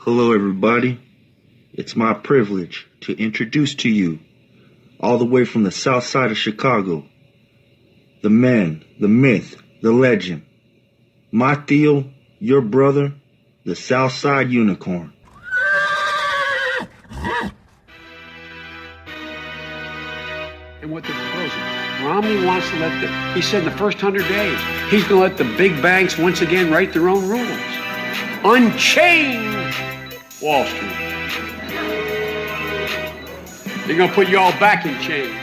Hello, everybody. It's my privilege to introduce to you, all the way from the south side of Chicago, the man, the myth, the legend, my Theo, your brother, the South Side Unicorn. And what they're proposing, Romney wants to he said in the first 100 days, he's going to let the big banks once again write their own rules. Unchain Wall Street. They're going to put you all back in chains.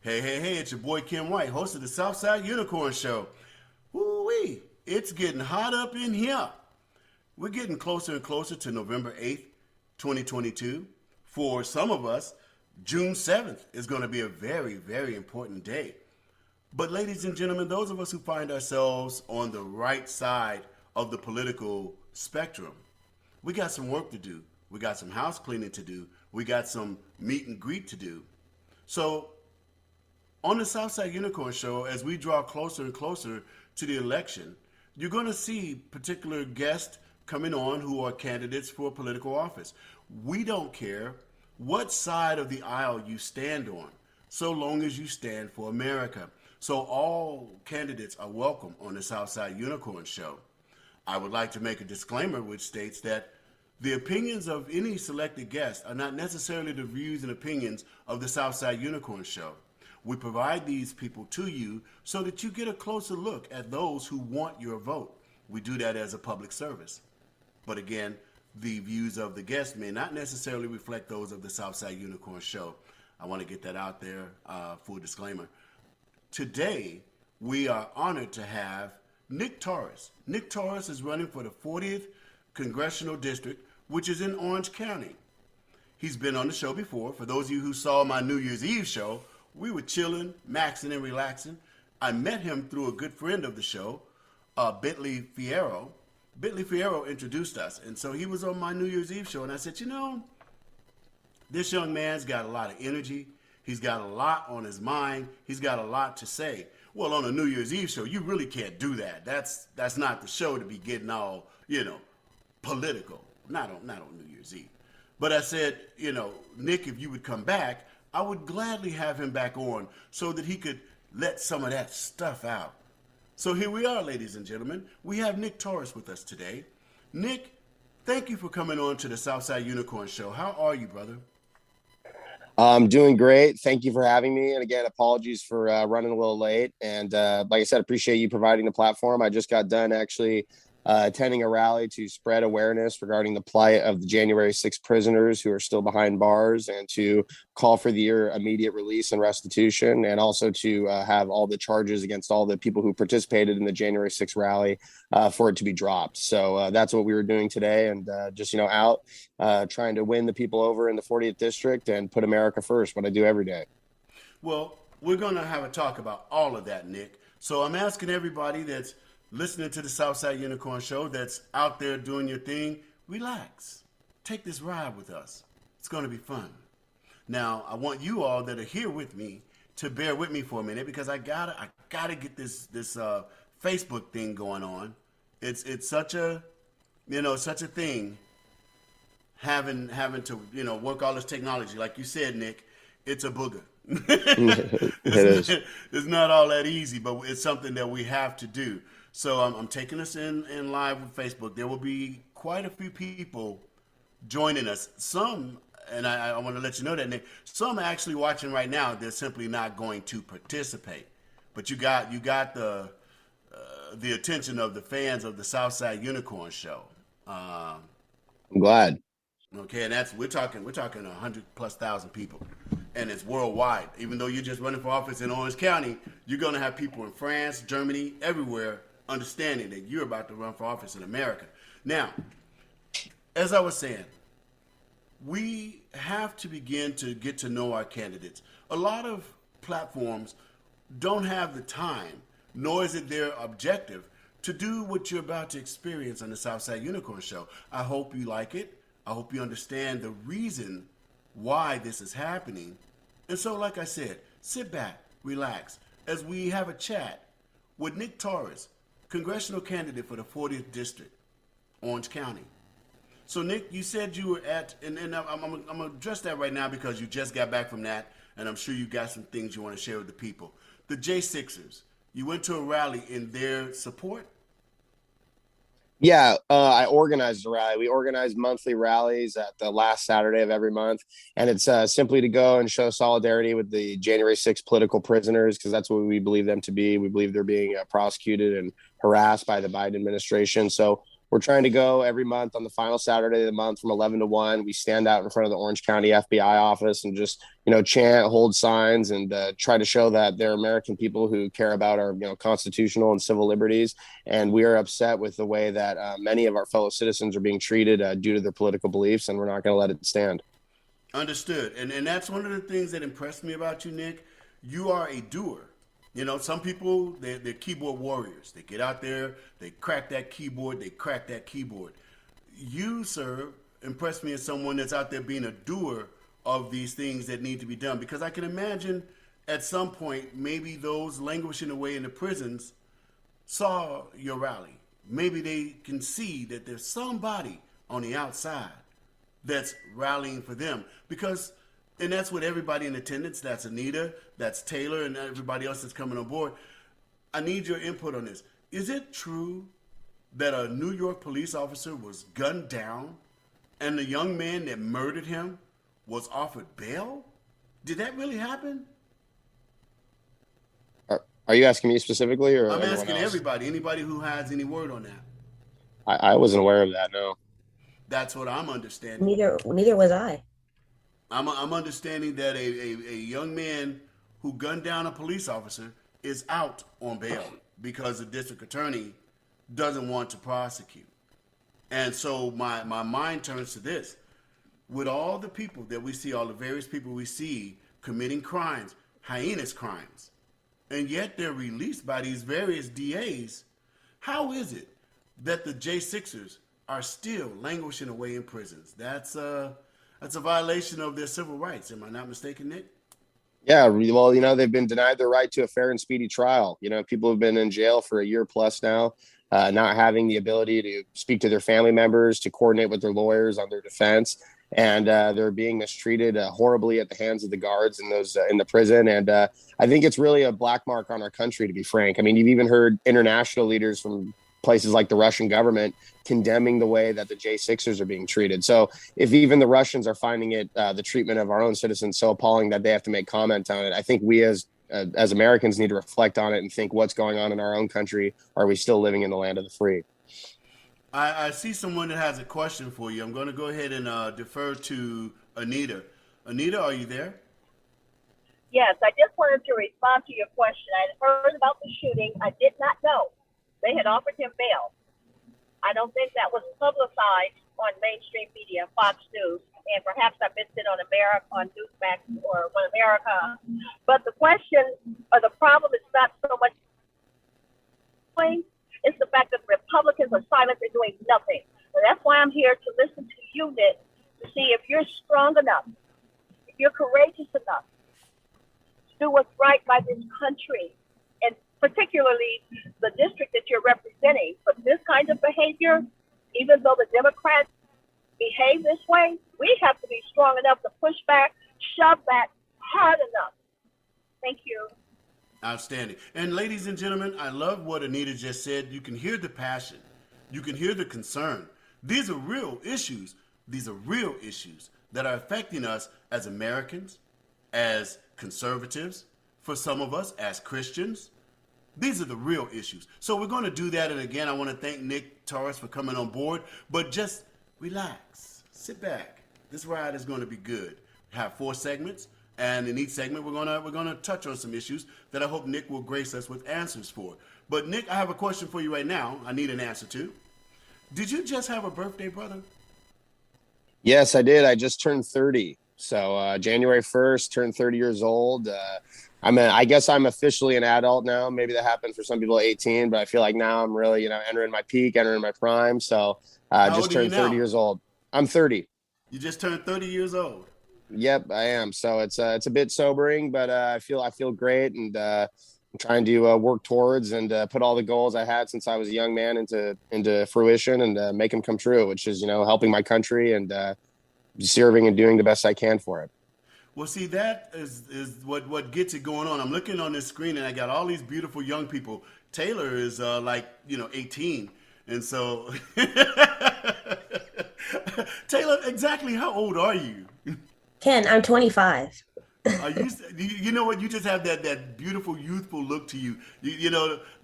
Hey, it's your boy Kim White, host of the Southside Unicorn Show. Woo-wee, it's getting hot up in here. We're getting closer and closer to November 8th, 2022. For some of us, June 7th is going to be a very, very important day. But ladies and gentlemen, those of us who find ourselves on the right side of the political spectrum, we got some work to do. We got some house cleaning to do. We got some meet and greet to do. So, on the Southside Unicorn Show, as we draw closer and closer to the election, you're going to see particular guests coming on who are candidates for political office. We don't care what side of the aisle you stand on, so long as you stand for America. So all candidates are welcome on the Southside Unicorn Show. I would like to make a disclaimer which states that the opinions of any selected guest are not necessarily the views and opinions of the Southside Unicorn Show. We provide these people to you so that you get a closer look at those who want your vote. We do that as a public service. But again, the views of the guests may not necessarily reflect those of the Southside Unicorn Show. I want to get that out there, full disclaimer. Today, we are honored to have Nick Taurus. Nick Taurus is running for the 40th Congressional District, which is in Orange County. He's been on the show before. For those of you who saw my New Year's Eve show, we were chilling, maxing, and relaxing. I met him through a good friend of the show, Bentley Fierro. Bentley Fierro introduced us, and so he was on my New Year's Eve show, and I said, this young man's got a lot of energy. He's got a lot on his mind. He's got a lot to say. Well, on a New Year's Eve show, you really can't do that. That's not the show to be getting all, political. Not on New Year's Eve. But I said, Nick, if you would come back, I would gladly have him back on so that he could let some of that stuff out. So here we are, ladies and gentlemen. We have Nick Taurus with us today. Nick, thank you for coming on to the Southside Unicorn Show. How are you, brother? I'm doing great. Thank you for having me. And again, apologies for running a little late. And like I said, appreciate you providing the platform. I just got done actually attending a rally to spread awareness regarding the plight of the January 6th prisoners who are still behind bars, and to call for their immediate release and restitution, and also to have all the charges against all the people who participated in the January 6th rally for it to be dropped. So that's what we were doing today, and just, out trying to win the people over in the 40th district and put America first, what I do every day. Well, we're going to have a talk about all of that, Nick. So I'm asking everybody that's listening to the Southside Unicorn Show, that's out there doing your thing, relax. Take this ride with us. It's going to be fun. Now, I want you all that are here with me to bear with me for a minute, because I gotta get this Facebook thing going on. It's such a thing, having to work all this technology. Like you said, Nick, it's a booger. It's not all that easy, but it's something that we have to do. So I'm taking us in live with Facebook. There will be quite a few people joining us. Some, and I want to let you know that, Nick, some are actually watching right now. They're simply not going to participate. But you got the attention of the fans of the Southside Unicorn Show. I'm glad. Okay, and we're talking 100,000+ people, and it's worldwide. Even though you're just running for office in Orange County, you're going to have people in France, Germany, everywhere, understanding that you're about to run for office in America. Now, as I was saying, we have to begin to get to know our candidates. A lot of platforms don't have the time, nor is it their objective, to do what you're about to experience on the Southside Unicorn Show. I hope you like it. I hope you understand the reason why this is happening. And so, like I said, sit back, relax, as we have a chat with Nick Taurus, congressional candidate for the 40th District, Orange County. So, Nick, you said you were at, and I'm going to address that right now because you just got back from that, and I'm sure you got some things you want to share with the people. The J6ers, you went to a rally in their support? Yeah, I organized a rally. We organize monthly rallies at the last Saturday of every month. And it's simply to go and show solidarity with the January 6th political prisoners, because that's what we believe them to be. We believe they're being prosecuted and harassed by the Biden administration. So we're trying to go every month on the final Saturday of the month from 11 to 1. We stand out in front of the Orange County FBI office and just, chant, hold signs, and try to show that they're American people who care about our, constitutional and civil liberties. And we are upset with the way that many of our fellow citizens are being treated due to their political beliefs, and we're not going to let it stand. Understood. And that's one of the things that impressed me about you, Nick. You are a doer. Some people, they're keyboard warriors. They get out there, they crack that keyboard, You, sir, impressed me as someone that's out there being a doer of these things that need to be done. Because I can imagine at some point, maybe those languishing away in the prisons saw your rally. Maybe they can see that there's somebody on the outside that's rallying for them. And that's what everybody in attendance, that's Anita, that's Taylor, and everybody else that's coming on board. I need your input on this. Is it true that a New York police officer was gunned down and the young man that murdered him was offered bail? Did that really happen? Are you asking me specifically, or I'm asking everybody, anybody who has any word on that. I wasn't aware of that, no. That's what I'm understanding. Neither was I. I'm understanding that a young man who gunned down a police officer is out on bail because the district attorney doesn't want to prosecute. And so my mind turns to this. With all the people that we see, all the various people we see committing crimes, heinous crimes, and yet they're released by these various DAs, how is it that the J6ers are still languishing away in prisons? That's a violation of their civil rights. Am I not mistaken, Nick? Yeah, well, they've been denied their right to a fair and speedy trial. People have been in jail for a year plus now, not having the ability to speak to their family members, to coordinate with their lawyers on their defense. And they're being mistreated horribly at the hands of the guards in the prison. And I think it's really a black mark on our country, to be frank. I mean, you've even heard international leaders from places like the Russian government condemning the way that the J6ers are being treated. So if even the Russians are finding it, the treatment of our own citizens so appalling that they have to make comment on it, I think we as Americans need to reflect on it and think what's going on in our own country. Are we still living in the land of the free? I see someone that has a question for you. I'm going to go ahead and defer to Anita. Anita, are you there? Yes, I just wanted to respond to your question. I had heard about the shooting. I did not know they had offered him bail. I don't think that was publicized on mainstream media, Fox News, and perhaps I missed it on Newsmax or One America. But the question or the problem is not so much it's the fact that the Republicans are silent, they're doing nothing. So that's why I'm here to listen to you, Nick, to see if you're strong enough, if you're courageous enough to do what's right by this country, and particularly the district that you're representing. But this kind of behavior, even though the Democrats behave this way, we have to be strong enough to push back, shove back hard enough. Thank you. Outstanding. And ladies and gentlemen, I love what Anita just said. You can hear the passion. You can hear the concern. These are real issues. These are real issues that are affecting us as Americans, as conservatives, for some of us as Christians. These are the real issues. So we're going to do that. And again, I want to thank Nick Taurus for coming on board. But just relax. Sit back. This ride is going to be good. Have 4 segments. And in each segment, we're gonna touch on some issues that I hope Nick will grace us with answers for. But Nick, I have a question for you right now. I need an answer to. Did you just have a birthday, brother? Yes, I did. I just turned 30. So January 1st, turned 30 years old. I guess I'm officially an adult now. Maybe that happened for some people at 18, but I feel like now I'm really, entering my peak, entering my prime. So How just old are you turned 30 now? years old. I'm 30. You just turned 30 years old. Yep, I am. So it's a bit sobering, but I feel great, and I'm trying to work towards and put all the goals I had since I was a young man into fruition and make them come true. Which is helping my country and serving and doing the best I can for it. Well, see, that is what gets it going on. I'm looking on this screen, and I got all these beautiful young people. Taylor is 18, and so Taylor, exactly how old are you? Ken, I'm 25. You know what? You just have that beautiful, youthful look to you.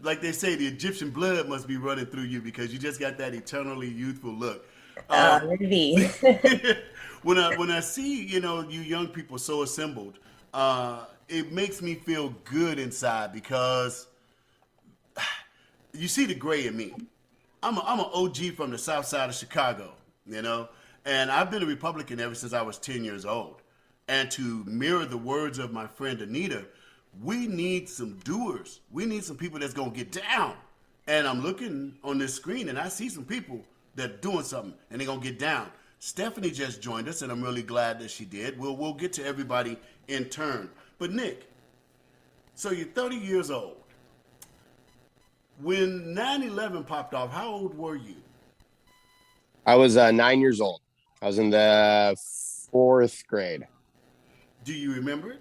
Like they say, the Egyptian blood must be running through you because you just got that eternally youthful look. Maybe. When I see you young people so assembled, it makes me feel good inside because you see the gray in me. I'm an OG from the South Side of Chicago, and I've been a Republican ever since I was 10 years old. And to mirror the words of my friend Anita, we need some doers. We need some people that's gonna get down. And I'm looking on this screen and I see some people that are doing something and they're gonna get down. Stephanie just joined us, and I'm really glad that she did. We'll get to everybody in turn. But Nick, so you're 30 years old. When 9/11 popped off, how old were you? I was 9 years old. I was in the 4th grade. Do you remember it?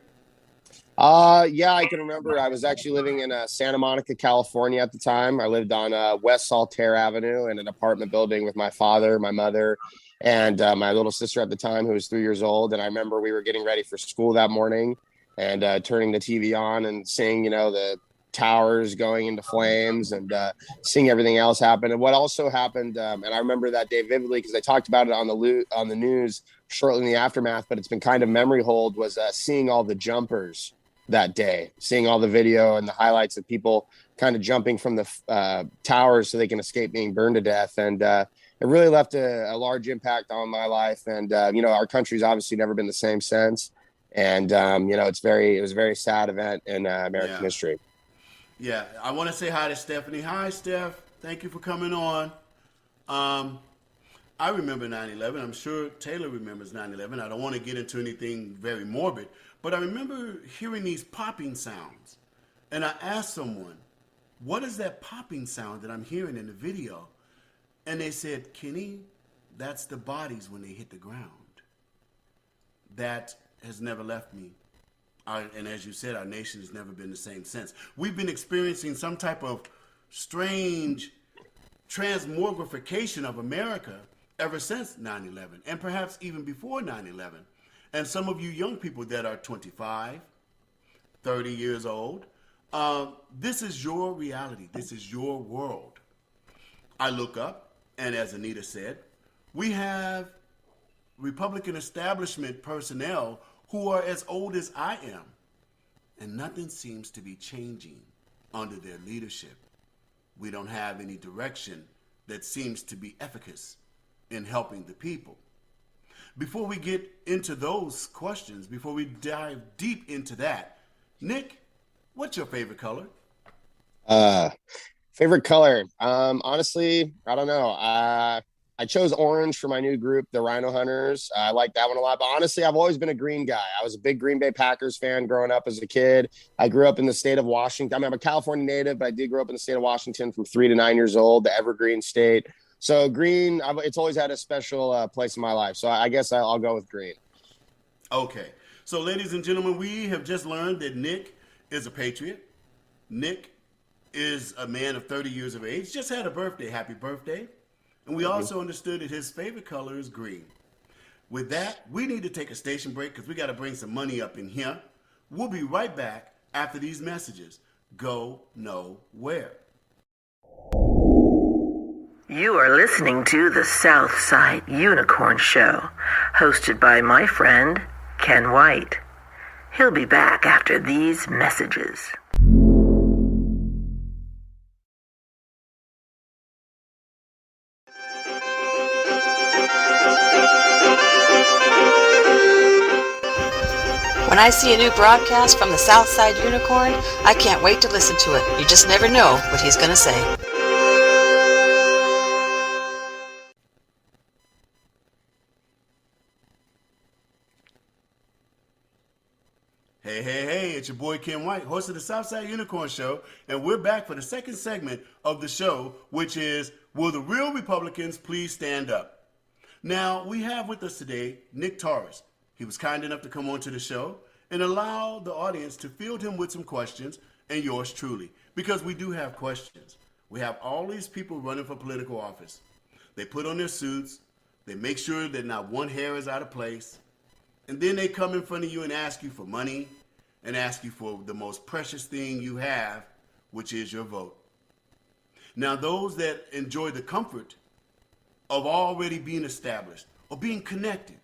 Yeah, I can remember. I was actually living in Santa Monica, California at the time. I lived on West Saltaire Avenue in an apartment building with my father, my mother, and my little sister at the time, who was 3 years old. And I remember we were getting ready for school that morning and turning the TV on and seeing, the towers going into flames and seeing everything else happen. And what also happened, and I remember that day vividly because they talked about it on the news shortly in the aftermath, but it's been kind of memory hold, was seeing all the jumpers that day, seeing all the video and the highlights of people kind of jumping from the towers so they can escape being burned to death. And it really left a large impact on my life. And, our country's obviously never been the same since. And, it was a very sad event in American history. Yeah, I want to say hi to Stephanie. Hi, Steph. Thank you for coming on. I remember 9/11. I'm sure Taylor remembers 9/11. I don't want to get into anything very morbid, but I remember hearing these popping sounds. And I asked someone, what is that popping sound that I'm hearing in the video? And they said, Kenny, that's the bodies when they hit the ground. That has never left me. And as you said, our nation has never been the same since. We've been experiencing some type of strange transmogrification of America ever since 9/11, and perhaps even before 9/11. And some of you young people that are 25, 30 years old, this is your reality. This is your world. I look up, and as Anita said, we have Republican establishment personnel who are as old as I am, and nothing seems to be changing under their leadership. We don't have any direction that seems to be efficacious in helping the people. Before we get into those questions, before we dive deep into that, Nick, what's your favorite color? Favorite color? Honestly, I don't know. I chose orange for my new group, the Rhino Hunters. I like that one a lot. But honestly, I've always been a green guy. I was a big Green Bay Packers fan growing up as a kid. I grew up in the state of Washington. I mean, I'm a California native, but I did grow up in the state of Washington from 3 to 9 years old, the evergreen state. So green, it's always had a special place in my life. So I guess I'll go with green. Okay. So ladies and gentlemen, we have just learned that Nick is a patriot. Nick is a man of 30 years of age. Just had a birthday. Happy birthday. And we also understood that his favorite color is green. With that, we need to take a station break because we got to bring some money up in here. We'll be right back after these messages. Go nowhere. You are listening to the Southside Unicorn Show, hosted by my friend, Ken White. He'll be back after these messages. I see a new broadcast from the Southside Unicorn, I can't wait to listen to it. You just never know what he's going to say. Hey, it's your boy Ken White, host of the Southside Unicorn Show, and we're back for the second segment of the show, which is, will the real Republicans please stand up? Now, we have with us today Nick Taurus. He was kind enough to come onto the show and allow the audience to field him with some questions, and yours truly, because we do have questions. We have all these people running for political office. They put on their suits, they make sure that not one hair is out of place, and then they come in front of you and ask you for money and ask you for the most precious thing you have, which is your vote. Now, those that enjoy the comfort of already being established or being connected,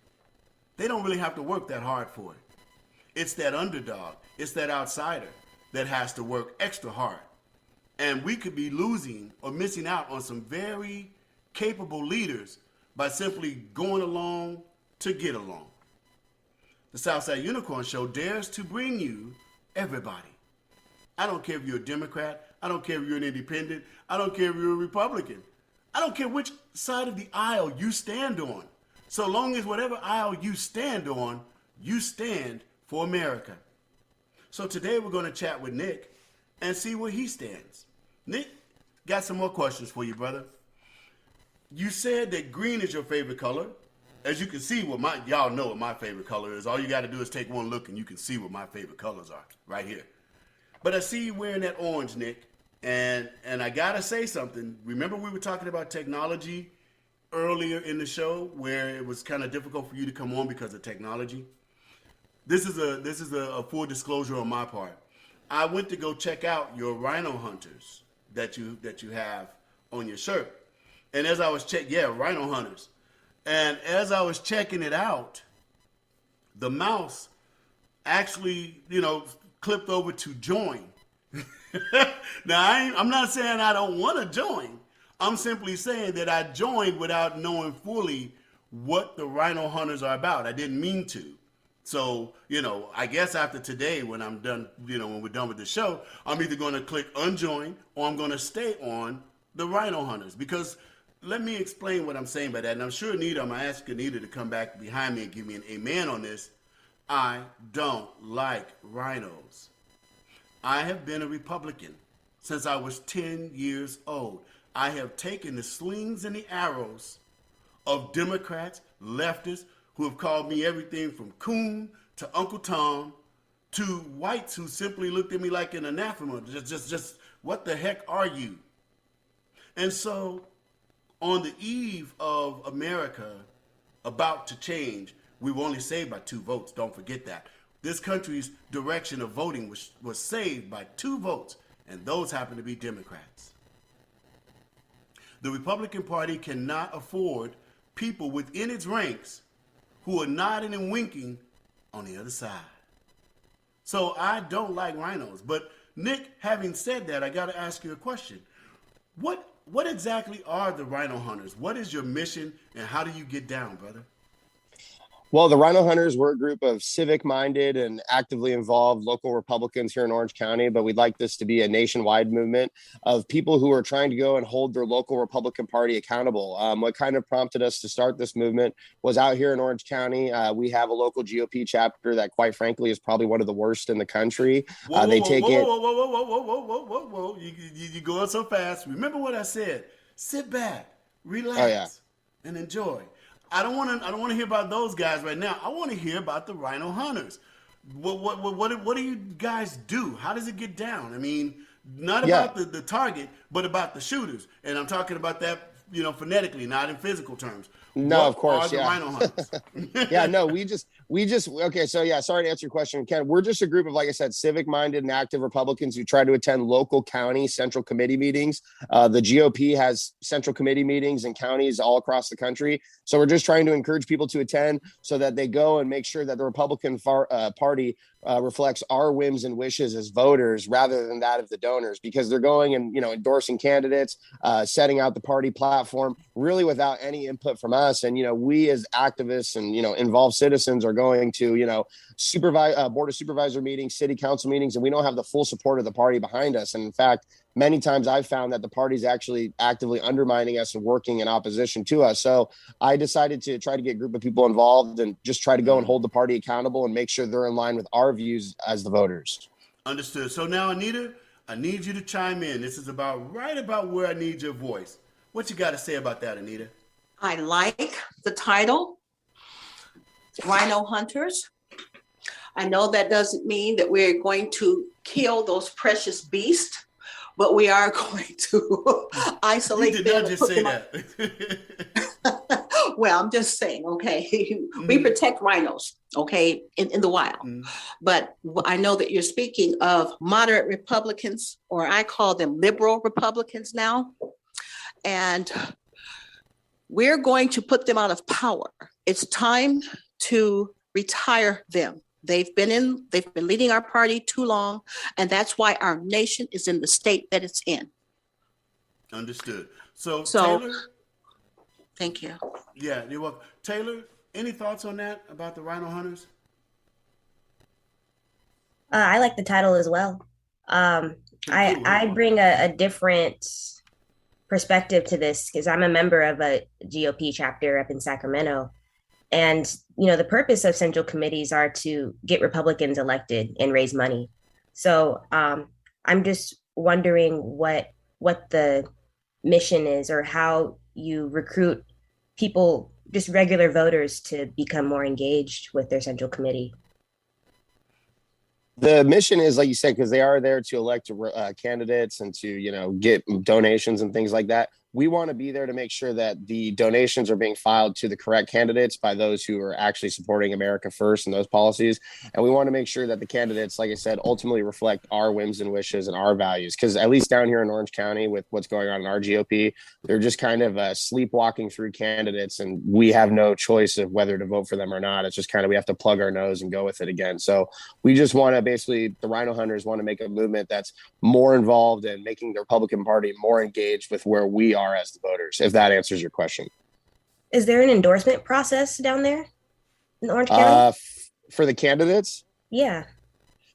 they don't really have to work that hard for it. It's that underdog, it's that outsider that has to work extra hard. And we could be losing or missing out on some very capable leaders by simply going along to get along. The Southside Unicorn Show dares to bring you everybody. I don't care if you're a Democrat. I don't care if you're an independent. I don't care if you're a Republican. I don't care which side of the aisle you stand on. So long as whatever aisle you stand on, you stand for America. So today we're going to chat with Nick and see where he stands. Nick, got some more questions for you, brother. You said that green is your favorite color. As you can see, y'all know what my favorite color is. All you got to do is take one look and you can see what my favorite colors are right here. But I see you wearing that orange, Nick, and I got to say something. Remember we were talking about technology earlier in the show where it was kind of difficult for you to come on because of technology? This is a full disclosure on my part. I went to go check out your Rhino hunters that you have on your shirt. And as I was Rhino hunters. And as I was checking it out, the mouse actually, clipped over to join. Now, I'm not saying I don't want to join. I'm simply saying that I joined without knowing fully what the Rhino hunters are about. I didn't mean to. So, I guess after today, when I'm done, when we're done with the show, I'm either going to click unjoin or I'm going to stay on the Rhino hunters, because let me explain what I'm saying by that. And I'm sure I'm going to ask Anita to come back behind me and give me an amen on this. I don't like rhinos. I have been a Republican since I was 10 years old. I have taken the slings and the arrows of Democrats, leftists, who have called me everything from coon to Uncle Tom, to whites who simply looked at me like an anathema. Just what the heck are you? And so, on the eve of America about to change, we were only saved by 2 votes. Don't forget that. This country's direction of voting was saved by 2 votes, and those happen to be Democrats. The Republican Party cannot afford people within its ranks who are nodding and winking on the other side. So I don't like rhinos. But Nick, having said that, I got to ask you a question. What exactly are the Rhino Hunters? What is your mission, and how do you get down, brother? Well, the Rhino Hunters, we're a group of civic-minded and actively involved local Republicans here in Orange County, but we'd like this to be a nationwide movement of people who are trying to go and hold their local Republican Party accountable. What kind of prompted us to start this movement was out here in Orange County. We have a local GOP chapter that, quite frankly, is probably one of the worst in the country. Whoa, you going so fast. Remember what I said. Sit back, relax, and enjoy. I don't want to hear about those guys right now. I want to hear about the Rhino Hunters. What do you guys do? How does it get down? I mean, not about the target, but about the shooters. And I'm talking about that, phonetically, not in physical terms. No, of course, the Rhino Hunters? Okay, so sorry to answer your question, Ken. We're just a group of, like I said, civic-minded and active Republicans who try to attend local county central committee meetings. The GOP has central committee meetings in counties all across the country. So we're just trying to encourage people to attend so that they go and make sure that the Republican Party reflects our whims and wishes as voters rather than that of the donors, because they're going and, endorsing candidates, setting out the party platform really without any input from us. And, we as activists and, involved citizens are going to, board of supervisor meetings, city council meetings, and we don't have the full support of the party behind us. And in fact, many times I've found that the party's actually actively undermining us and working in opposition to us. So I decided to try to get a group of people involved and just try to go and hold the party accountable and make sure they're in line with our views as the voters. Understood. So now, Anita, I need you to chime in. This is right about where I need your voice. What you got to say about that, Anita? I like the title, Rhino Hunters. I know that doesn't mean that we're going to kill those precious beasts, but we are going to isolate them. You did not just say that. Well, I'm just saying, okay, we protect rhinos, okay, in the wild. But I know that you're speaking of moderate Republicans, or I call them liberal Republicans now. And we're going to put them out of power. It's time to retire them. They've been leading our party too long, and that's why our nation is in the state that it's in. Understood. So Taylor? Thank you. Yeah, you're welcome. Taylor, any thoughts on that about the Rhino Hunters? I like the title as well. I bring a different perspective to this because I'm a member of a GOP chapter up in Sacramento. And, the purpose of central committees are to get Republicans elected and raise money. So I'm just wondering what the mission is, or how you recruit people, just regular voters, to become more engaged with their central committee. The mission is, like you said, because they are there to elect candidates and to, get donations and things like that. We want to be there to make sure that the donations are being filed to the correct candidates by those who are actually supporting America first and those policies. And we want to make sure that the candidates, like I said, ultimately reflect our whims and wishes and our values. Because at least down here in Orange County with what's going on in our GOP, they're just kind of sleepwalking through candidates, and we have no choice of whether to vote for them or not. It's just kind of, we have to plug our nose and go with it again. So we just want to basically, the Rhino Hunters want to make a movement that's more involved in making the Republican Party more engaged with where we are as the voters, if that answers your question. Is there an endorsement process down there in Orange County? For the candidates? Yeah.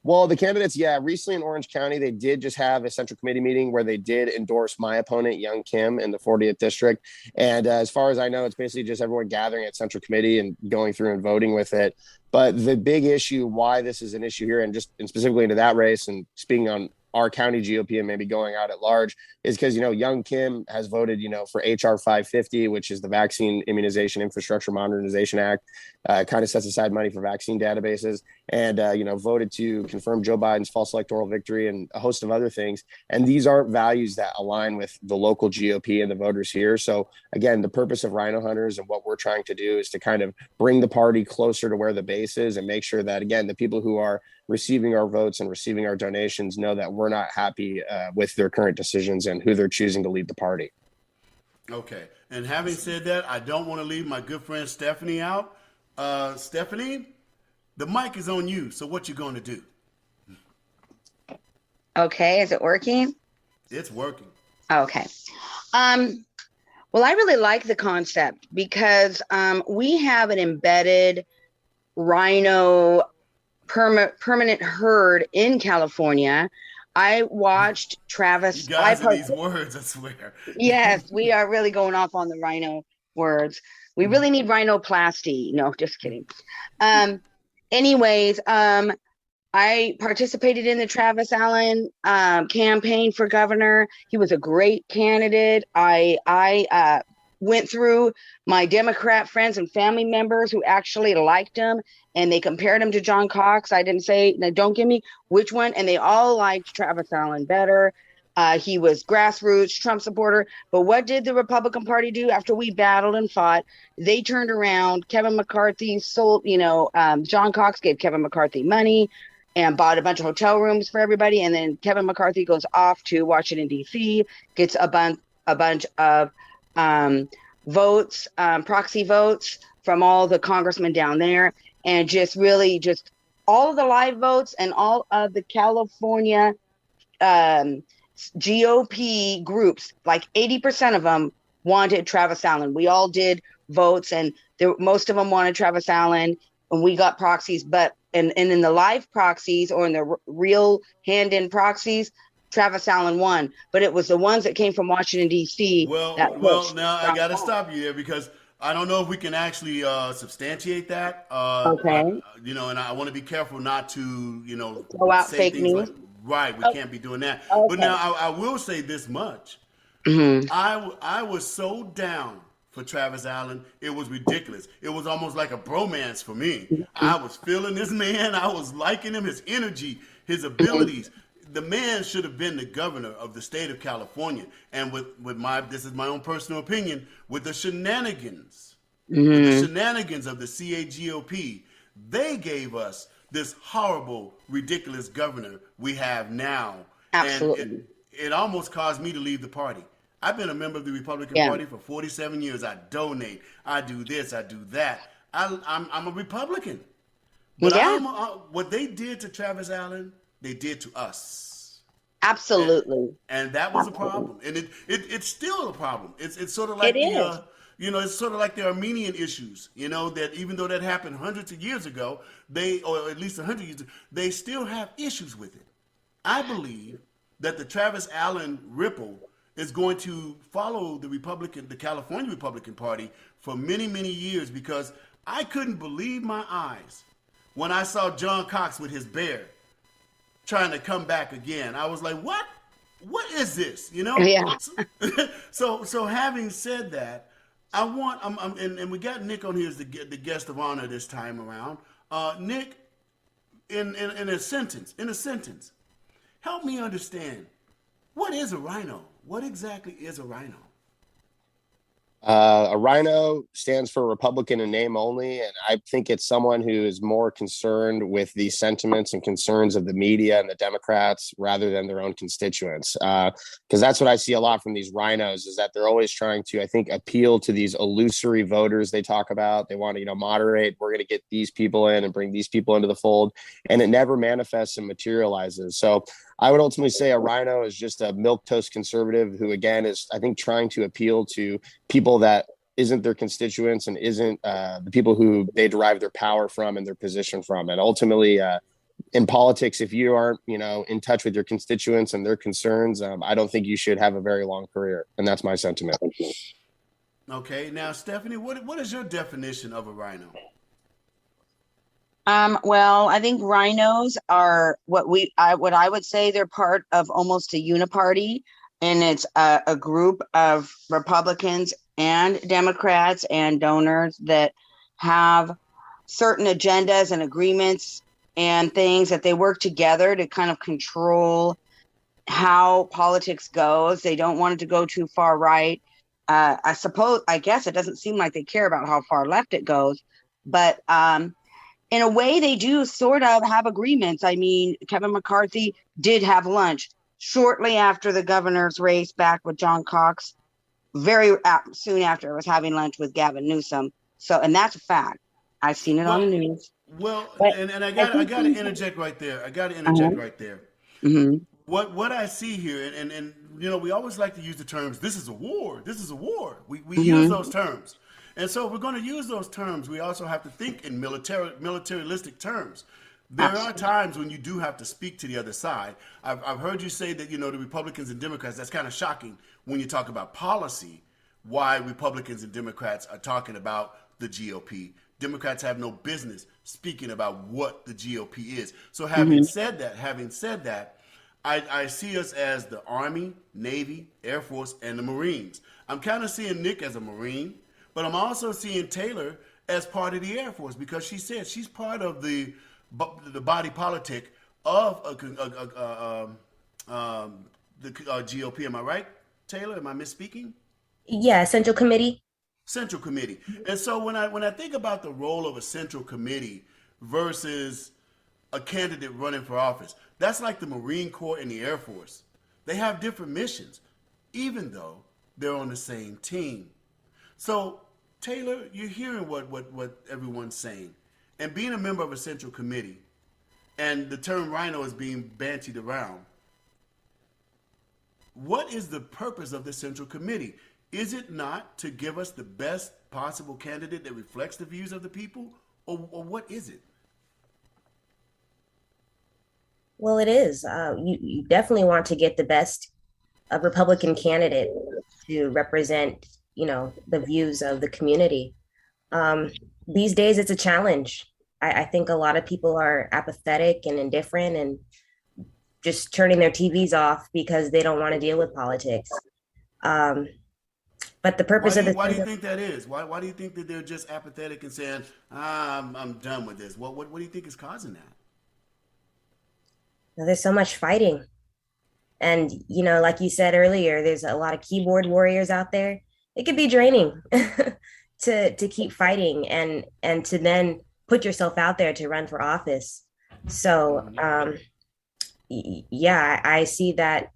Well, the candidates, recently in Orange County, they did just have a central committee meeting where they did endorse my opponent, Young Kim, in the 40th district. And as far as I know, it's basically just everyone gathering at central committee and going through and voting with it. But the big issue, why this is an issue here, and specifically into that race and speaking on our county GOP and maybe going out at large, is because, Young Kim has voted, for HR 550, which is the Vaccine Immunization Infrastructure Modernization Act, kind of sets aside money for vaccine databases, and, voted to confirm Joe Biden's false electoral victory and a host of other things. And these aren't values that align with the local GOP and the voters here. So again, the purpose of Rhino Hunters and what we're trying to do is to kind of bring the party closer to where the base is and make sure that, again, the people who are receiving our votes and receiving our donations know that we're not happy with their current decisions and who they're choosing to lead the party. Okay. And having said that, I don't want to leave my good friend Stephanie out. Stephanie, the mic is on you. So what you going to do? Okay. Is it working? It's working. Okay. Well, I really like the concept because we have an embedded rhino permanent herd in California. I watched Travis. You guys are these words, I swear. Yes, we are really going off on the rhino words. We really need rhinoplasty. No, just kidding. Anyways, I participated in the Travis Allen campaign for governor. He was a great candidate. I went through my Democrat friends and family members who actually liked him, and they compared him to John Cox. I didn't say, now don't give me which one, and they all liked Travis Allen better. He was grassroots Trump supporter. But what did the Republican Party do after we battled and fought? They turned around. Kevin McCarthy sold, John Cox gave Kevin McCarthy money and bought a bunch of hotel rooms for everybody. And then Kevin McCarthy goes off to Washington, D.C., gets a bunch of votes, proxy votes from all the congressmen down there, and just really just all of the live votes and all of the California GOP groups, like 80% of them wanted Travis Allen. We all did votes, and most of them wanted Travis Allen, and we got proxies. But and in the live proxies or in the real hand-in proxies, Travis Allen won. But it was the ones that came from Washington, D.C. Well, now I got to stop you there because I don't know if we can actually substantiate that. Okay. And I want to be careful not to, throw out say fake things news. Right, we can't be doing that. Okay. But now I will say this much. Mm-hmm. I was so down for Travis Allen, it was ridiculous. It was almost like a bromance for me. Mm-hmm. I was feeling this man. I was liking him, his energy, his abilities. The man should have been the governor of the state of California. And with this is my own personal opinion, with the shenanigans, with the shenanigans of the CAGOP, they gave us this horrible, ridiculous governor we have now. Absolutely. And it almost caused me to leave the party. I've been a member of the Republican Party for 47 years. I donate. I do this. I do that. I'm a Republican. But what they did to Travis Allen, they did to us. Absolutely. And that was a problem. And it's still a problem. It's sort of like it's sort of like the Armenian issues, that even though that happened hundreds of years ago, or at least 100 years ago, they still have issues with it. I believe that the Travis Allen ripple is going to follow the California Republican Party for many, many years, because I couldn't believe my eyes when I saw John Cox with his bear trying to come back again. I was like, what? What is this? Yeah. So having said that, and we got Nick on here as the guest of honor this time around. Nick, in a sentence, help me understand, what is a rhino? What exactly is a rhino? A rhino stands for Republican in name only, and I think it's someone who is more concerned with the sentiments and concerns of the media and the Democrats rather than their own constituents. Because that's what I see a lot from these rhinos, is that they're always trying to, I think, appeal to these illusory voters they talk about. They want to, moderate. We're going to get these people in and bring these people into the fold, and it never manifests and materializes. So I would ultimately say a rhino is just a milquetoast conservative who, again, is, I think, trying to appeal to people that isn't their constituents and isn't the people who they derive their power from and their position from. And ultimately, in politics, if you aren't, in touch with your constituents and their concerns, I don't think you should have a very long career. And that's my sentiment. Okay. Now, Stephanie, what is your definition of a rhino? Well, I think rhinos are what I would say they're part of almost a uniparty, and it's a group of Republicans and Democrats and donors that have certain agendas and agreements and things that they work together to kind of control how politics goes. They don't want it to go too far right. I guess it doesn't seem like they care about how far left it goes, but in a way, they do sort of have agreements. I mean, Kevin McCarthy did have lunch shortly after the governor's race back with John Cox. Very soon after, I was having lunch with Gavin Newsom. So, and that's a fact. I've seen it on the news. Well, and I got to interject right there. Mm-hmm. What I see here, and we always like to use the terms, this is a war. This is a war. We use those terms. And so if we're going to use those terms, we also have to think in militaristic terms. There are times when you do have to speak to the other side. I've heard you say that, the Republicans and Democrats, that's kind of shocking when you talk about policy, why Republicans and Democrats are talking about the GOP. Democrats have no business speaking about what the GOP is. So having said that, I see us as the Army, Navy, Air Force, and the Marines. I'm kind of seeing Nick as a Marine, but I'm also seeing Taylor as part of the Air Force, because she said she's part of the body politic of the GOP. Am I right, Taylor? Am I misspeaking? Yeah, Central Committee. Central Committee. And so when I think about the role of a Central Committee versus a candidate running for office, that's like the Marine Corps and the Air Force. They have different missions, even though they're on the same team. So, Taylor, you're hearing what everyone's saying. And being a member of a Central Committee, and the term rhino is being bantied around. What is the purpose of the Central Committee? Is it not to give us the best possible candidate that reflects the views of the people, or what is it? Well, it is. You definitely want to get the best Republican candidate to represent, the views of the community. These days, it's a challenge. I think a lot of people are apathetic and indifferent and just turning their TVs off because they don't want to deal with politics. But the purpose of this. Why do you think that is? Why do you think that they're just apathetic and saying, I'm done with this? What do you think is causing that? There's so much fighting. And, like you said earlier, there's a lot of keyboard warriors out there. It could be draining to keep fighting and to then put yourself out there to run for office. So, yeah, I see that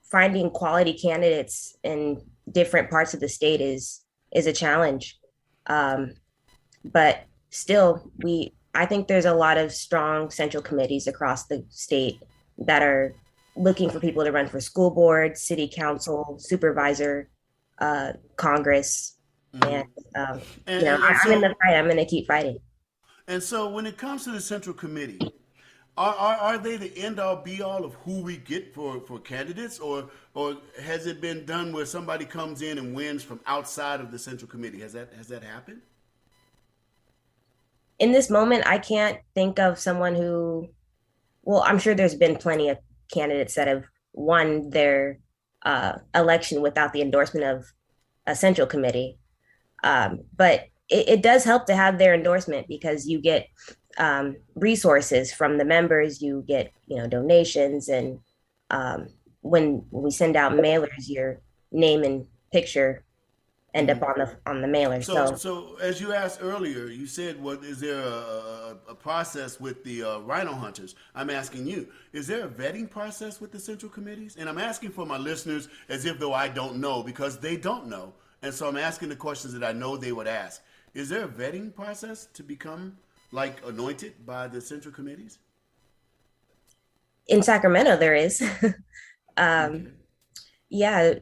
finding quality candidates in different parts of the state is a challenge. But still, I think there's a lot of strong central committees across the state that are looking for people to run for school board, city council, supervisor, Congress. And I'm in the fight. I'm going to keep fighting. And so when it comes to the Central Committee, are they the end-all be-all of who we get for candidates, or has it been done where somebody comes in and wins from outside of the Central Committee? Has that happened? In this moment, I can't think of someone who, well, I'm sure there's been plenty of candidates that have won their election without the endorsement of a Central Committee. But it does help to have their endorsement because you get resources from the members, you get, donations. And when we send out mailers, your name and picture end up on the mailer. So as you asked earlier, you said, is there a process with the rhino hunters? I'm asking you, is there a vetting process with the central committees? And I'm asking for my listeners as if though I don't know, because they don't know. And so I'm asking the questions that I know they would ask. Is there a vetting process to become like anointed by the central committees? In Sacramento, there is. Yeah,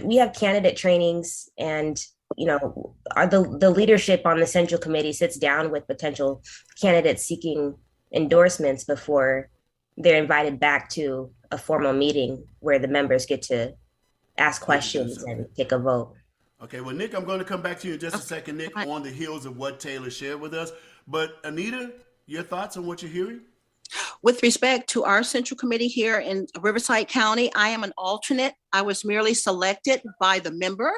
we have candidate trainings, and the leadership on the central committee sits down with potential candidates seeking endorsements before they're invited back to a formal meeting where the members get to ask questions and take a vote. Okay, well, Nick, I'm going to come back to you in just a second, Nick, on the heels of what Taylor shared with us. But Anita, your thoughts on what you're hearing? With respect to our central committee here in Riverside County, I am an alternate. I was merely selected by the member,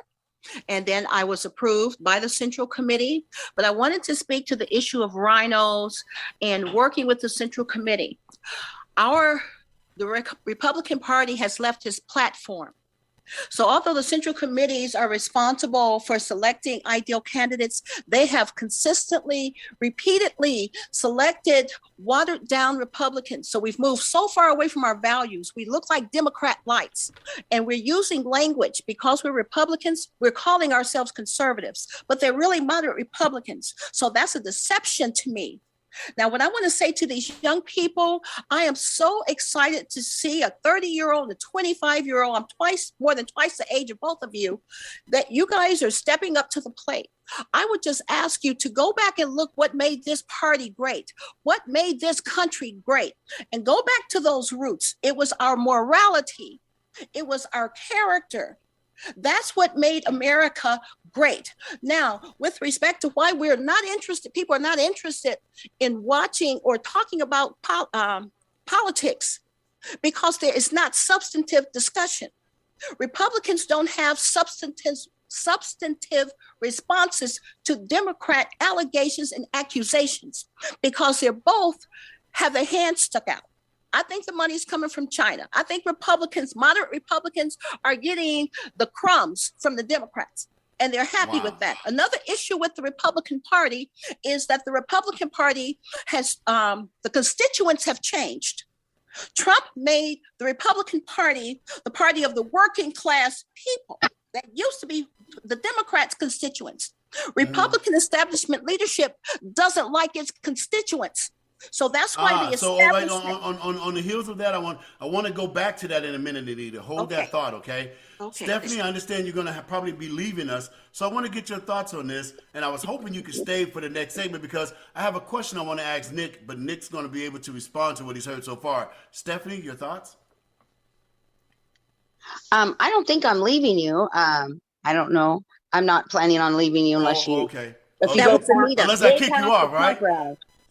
and then I was approved by the central committee. But I wanted to speak to the issue of rhinos and working with the central committee. The Republican Party has left its platform. So although the central committees are responsible for selecting ideal candidates, they have consistently, repeatedly selected watered down Republicans. So we've moved so far away from our values. We look like Democrat lights, and we're using language because we're Republicans. We're calling ourselves conservatives, but they're really moderate Republicans. So that's a deception to me. Now, what I want to say to these young people, I am so excited to see a 30-year-old, a 25-year-old, I'm more than twice the age of both of you, that you guys are stepping up to the plate. I would just ask you to go back and look what made this party great, what made this country great, and go back to those roots. It was our morality. It was our character. That's what made America great. Now, with respect to why we're not interested, people are not interested in watching or talking about politics, because there is not substantive discussion. Republicans don't have substantive responses to Democrat allegations and accusations because they're both have their hands stuck out. I think the money's coming from China. I think Republicans, moderate Republicans, are getting the crumbs from the Democrats, and they're happy with that. Another issue with the Republican Party is that the Republican Party has, the constituents have changed. Trump made the Republican Party the party of the working class people that used to be the Democrats' constituents. Republican establishment leadership doesn't like its constituents. So that's why the so all right, establishment. on the heels of that, I want to go back to that in a minute, Anita. Hold that thought, okay? Okay. Stephanie, I understand you're going to probably be leaving us, so I want to get your thoughts on this, and I was hoping you could stay for the next segment because I have a question I want to ask Nick, but Nick's going to be able to respond to what he's heard so far. Stephanie, your thoughts? I don't think I'm leaving you. I don't know. I'm not planning on leaving you unless you. Okay. If you go Unless I kick you off, right?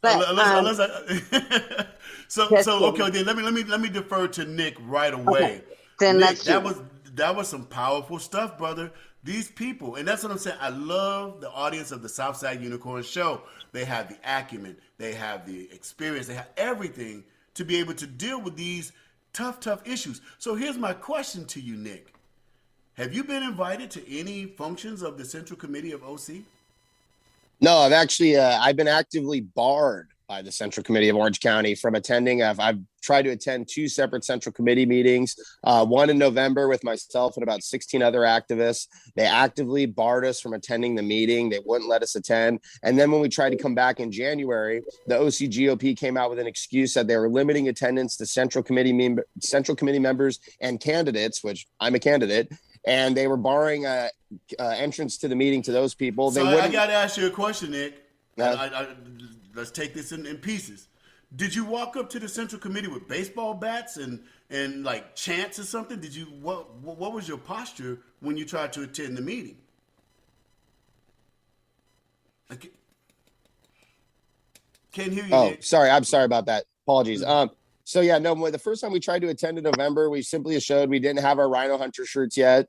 But unless I, so okay. Then let me defer to Nick right away. Okay. Then Nick, let's that was some powerful stuff, brother. These people, and that's what I'm saying. I love the audience of the Southside Unicorn Show. They have the acumen, they have the experience, they have everything to be able to deal with these tough issues. So here's my question to you, Nick. Have you been invited to any functions of the Central Committee of OC? No, I've actually I've been actively barred by the Central Committee of Orange County from attending. I've tried to attend 2 separate Central Committee meetings, one in November with myself and about 16 other activists. They actively barred us from attending the meeting. They wouldn't let us attend. And then when we tried to come back in January, the OC GOP came out with an excuse that they were limiting attendance to Central Committee members and candidates, which I'm a candidate, and they were barring entrance to the meeting to those people. So I got to ask you a question, Nick. Let's take this in pieces. Did you walk up to the Central Committee with baseball bats and like chants or something? Did you what was your posture when you tried to attend the meeting? Can't hear you, Nick. Sorry. I'm sorry about that. Apologies. So yeah, no, the first time we tried to attend in November, we simply showed we didn't have our Rhino Hunter shirts yet.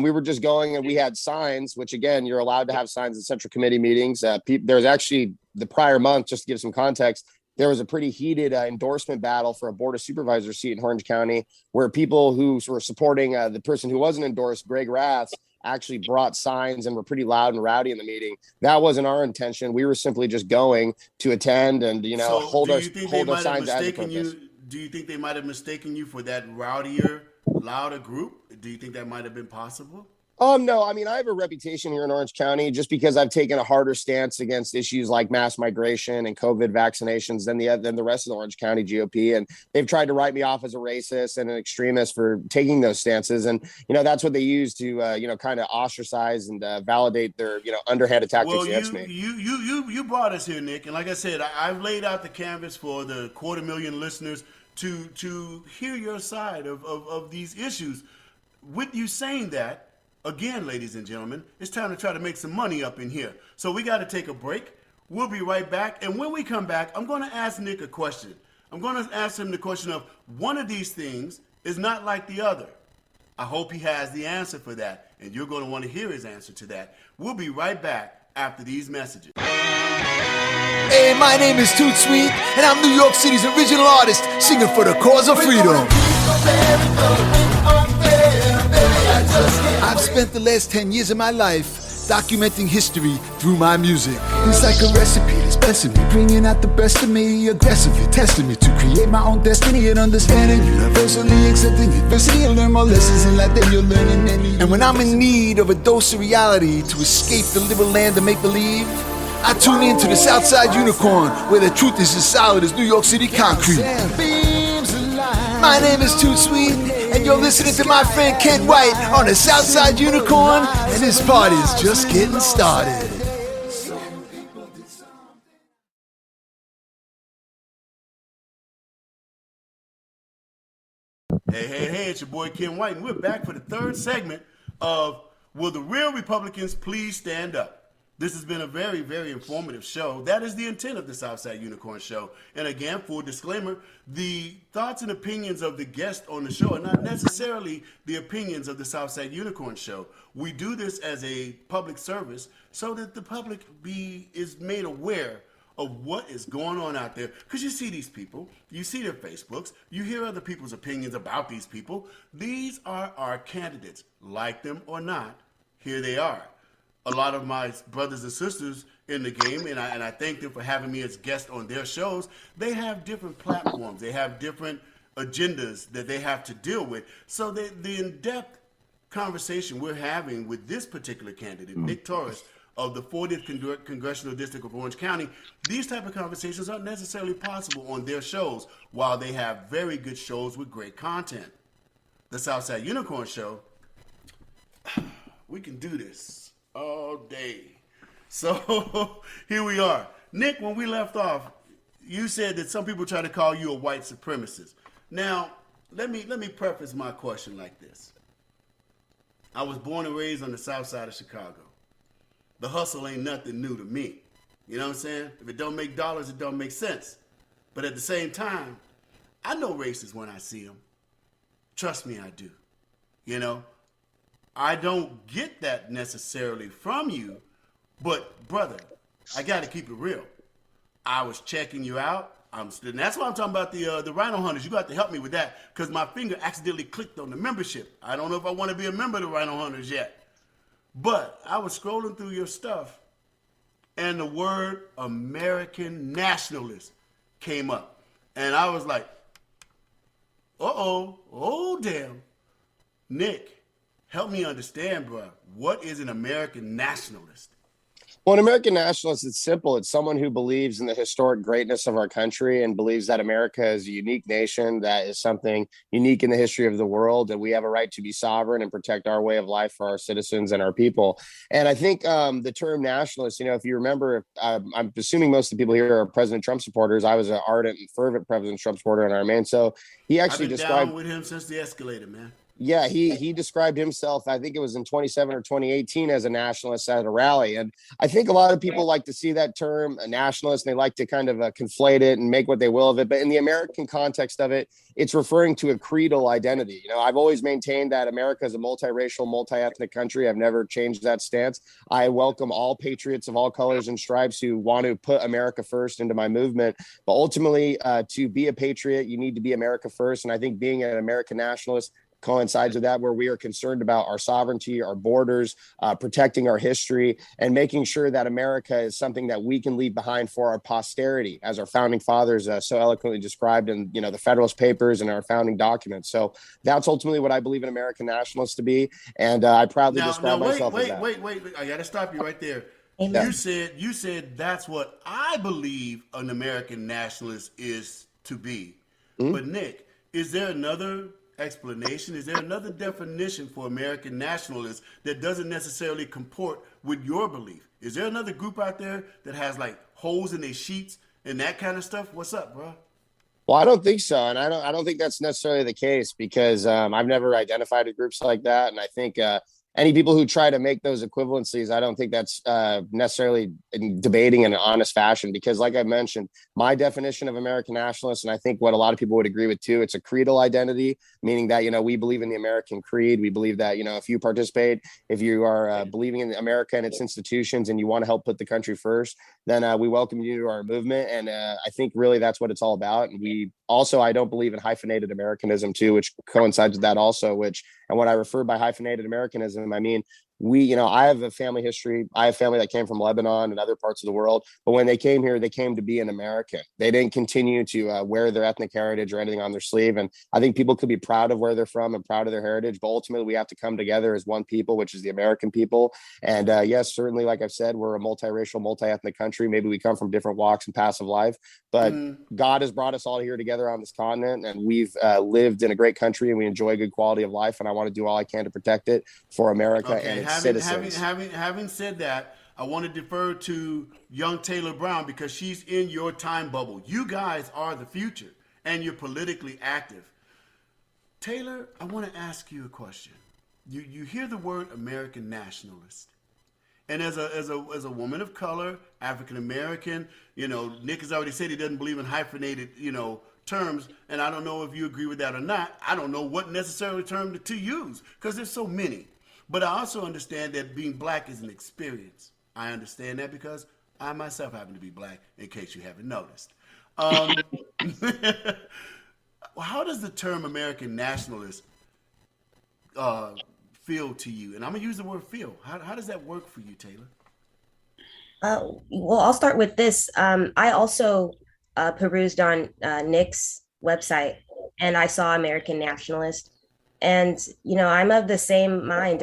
We were just going and we had signs, which again, you're allowed to have signs at Central Committee meetings. There was actually the prior month, just to give some context, there was a pretty heated endorsement battle for a Board of Supervisors seat in Orange County, where people who were supporting the person who wasn't endorsed, Greg Raths, actually brought signs and were pretty loud and rowdy in the meeting. That wasn't our intention. We were simply just going to attend and, hold our signs as a purpose. Do you think they might have mistaken you for that rowdier, louder group? Do you think that might have been possible? No, I mean, I have a reputation here in Orange County just because I've taken a harder stance against issues like mass migration and COVID vaccinations than the rest of the Orange County GOP. And they've tried to write me off as a racist and an extremist for taking those stances. And, that's what they use to, kind of ostracize and validate their, underhanded tactics against me. You brought us here, Nick. And like I said, I've laid out the canvas for the 250,000 listeners to hear your side of these issues. With you saying that, again, ladies and gentlemen, it's time to try to make some money up in here. So we got to take a break. We'll be right back. And when we come back, I'm going to ask Nick a question. I'm going to ask him the question of one of these things is not like the other. I hope he has the answer for that. And you're going to want to hear his answer to that. We'll be right back after these messages. Hey, my name is Toot Sweet, and I'm New York City's original artist, singing for the cause of freedom. I've spent the last 10 years of my life documenting history through my music. It's like a recipe that's blessing me, bringing out the best of me, aggressively testing me to create my own destiny and understanding, universally accepting adversity and learn more lessons in life than you'll learn in any. And when I'm in need of a dose of reality to escape the liberal land of make-believe, I tune in to the Southside Unicorn, where the truth is as solid as New York City concrete. My name is Toot Sweet, and you're listening to my friend Ken White on the Southside Unicorn, and this party is just getting started. Hey, it's your boy Ken White, and we're back for the third segment of Will the Real Republicans Please Stand Up? This has been a very, very informative show. That is the intent of the Southside Unicorn Show. And again, full disclaimer, the thoughts and opinions of the guest on the show are not necessarily the opinions of the Southside Unicorn Show. We do this as a public service so that the public is made aware of what is going on out there. Because you see these people, you see their Facebooks, you hear other people's opinions about these people. These are our candidates. Like them or not, here they are. A lot of my brothers and sisters in the game, and I thank them for having me as guest on their shows, they have different platforms. They have different agendas that they have to deal with. So the in-depth conversation we're having with this particular candidate, Nick Taurus, of the 40th Congressional District of Orange County, these type of conversations aren't necessarily possible on their shows, while they have very good shows with great content. The Southside Unicorn Show, we can do this all day. So here we are. Nick, when we left off, you said that some people try to call you a white supremacist. Now, let me preface my question like this. I was born and raised on the south side of Chicago. The hustle ain't nothing new to me. You know what I'm saying? If it don't make dollars, it don't make sense. But at the same time, I know racists when I see them. Trust me, I do. You know, I don't get that necessarily from you, but brother, I got to keep it real. I was checking you out. And that's why I'm talking about the Rhino Hunters. You got to help me with that because my finger accidentally clicked on the membership. I don't know if I want to be a member of the Rhino Hunters yet. But I was scrolling through your stuff and the word American Nationalist came up. And I was like, oh damn. Nick, help me understand, bro. What is an American nationalist? Well, an American nationalist, it's simple. It's someone who believes in the historic greatness of our country and believes that America is a unique nation, that is something unique in the history of the world, and we have a right to be sovereign and protect our way of life for our citizens and our people. And I think the term nationalist, if you remember, I'm assuming most of the people here are President Trump supporters. I was an ardent and fervent President Trump supporter in our main. So he actually described... I've been down with him since the escalator, man. Yeah, he described himself, I think it was in 2017 or 2018, as a nationalist at a rally. And I think a lot of people like to see that term, a nationalist, and they like to kind of conflate it and make what they will of it. But in the American context of it, it's referring to a creedal identity. I've always maintained that America is a multiracial, multi-ethnic country. I've never changed that stance. I welcome all patriots of all colors and stripes who want to put America first into my movement. But ultimately, to be a patriot, you need to be America first. And I think being an American nationalist coincides with that, where we are concerned about our sovereignty, our borders, protecting our history, and making sure that America is something that we can leave behind for our posterity, as our founding fathers so eloquently described in the Federalist Papers and our founding documents. So that's ultimately what I believe an American nationalist to be, and I proudly describe myself as that. Wait! I got to stop you right there. Amen. You said that's what I believe an American nationalist is to be. Mm-hmm. But Nick, is there another explanation? Is there another definition for American nationalists that doesn't necessarily comport with your belief? Is there another group out there that has like holes in their sheets and that kind of stuff? What's up, bro? Well, I don't think so, and I don't think that's necessarily the case because I've never identified with groups like that, and I think any people who try to make those equivalencies, I don't think that's necessarily debating in an honest fashion, because like I mentioned, my definition of American nationalist, and I think what a lot of people would agree with too, it's a creedal identity, meaning that, we believe in the American creed. We believe that, if you participate, if you are believing in America and its institutions and you want to help put the country first, then we welcome you to our movement. And I think really that's what it's all about. And I don't believe in hyphenated Americanism too, which coincides with that also, and what I refer by hyphenated Americanism, I mean, I have a family history. I have family that came from Lebanon and other parts of the world. But when they came here, they came to be an American. They didn't continue to wear their ethnic heritage or anything on their sleeve. And I think people could be proud of where they're from and proud of their heritage. But ultimately, we have to come together as one people, which is the American people. And yes, certainly, like I've said, we're a multiracial, multi-ethnic country. Maybe we come from different walks and paths of life. But God has brought us all here together on this continent. And we've lived in a great country and we enjoy good quality of life. And I want to do all I can to protect it for America and its citizens. Having said that, I want to defer to young Taylor Brown because she's in your time bubble. You guys are the future and you're politically active. Taylor, I want to ask you a question. You hear the word American nationalist. And as a woman of color, African American, Nick has already said he doesn't believe in hyphenated, terms, and I don't know if you agree with that or not. I don't know what necessary term to use because there's so many. But I also understand that being black is an experience. I understand that because I myself happen to be black, in case you haven't noticed. How does the term American nationalist feel to you? And I'm going to use the word feel. How does that work for you, Taylor? Well, I'll start with this. I also perused on Nick's website and I saw American Nationalist. And, I'm of the same mind.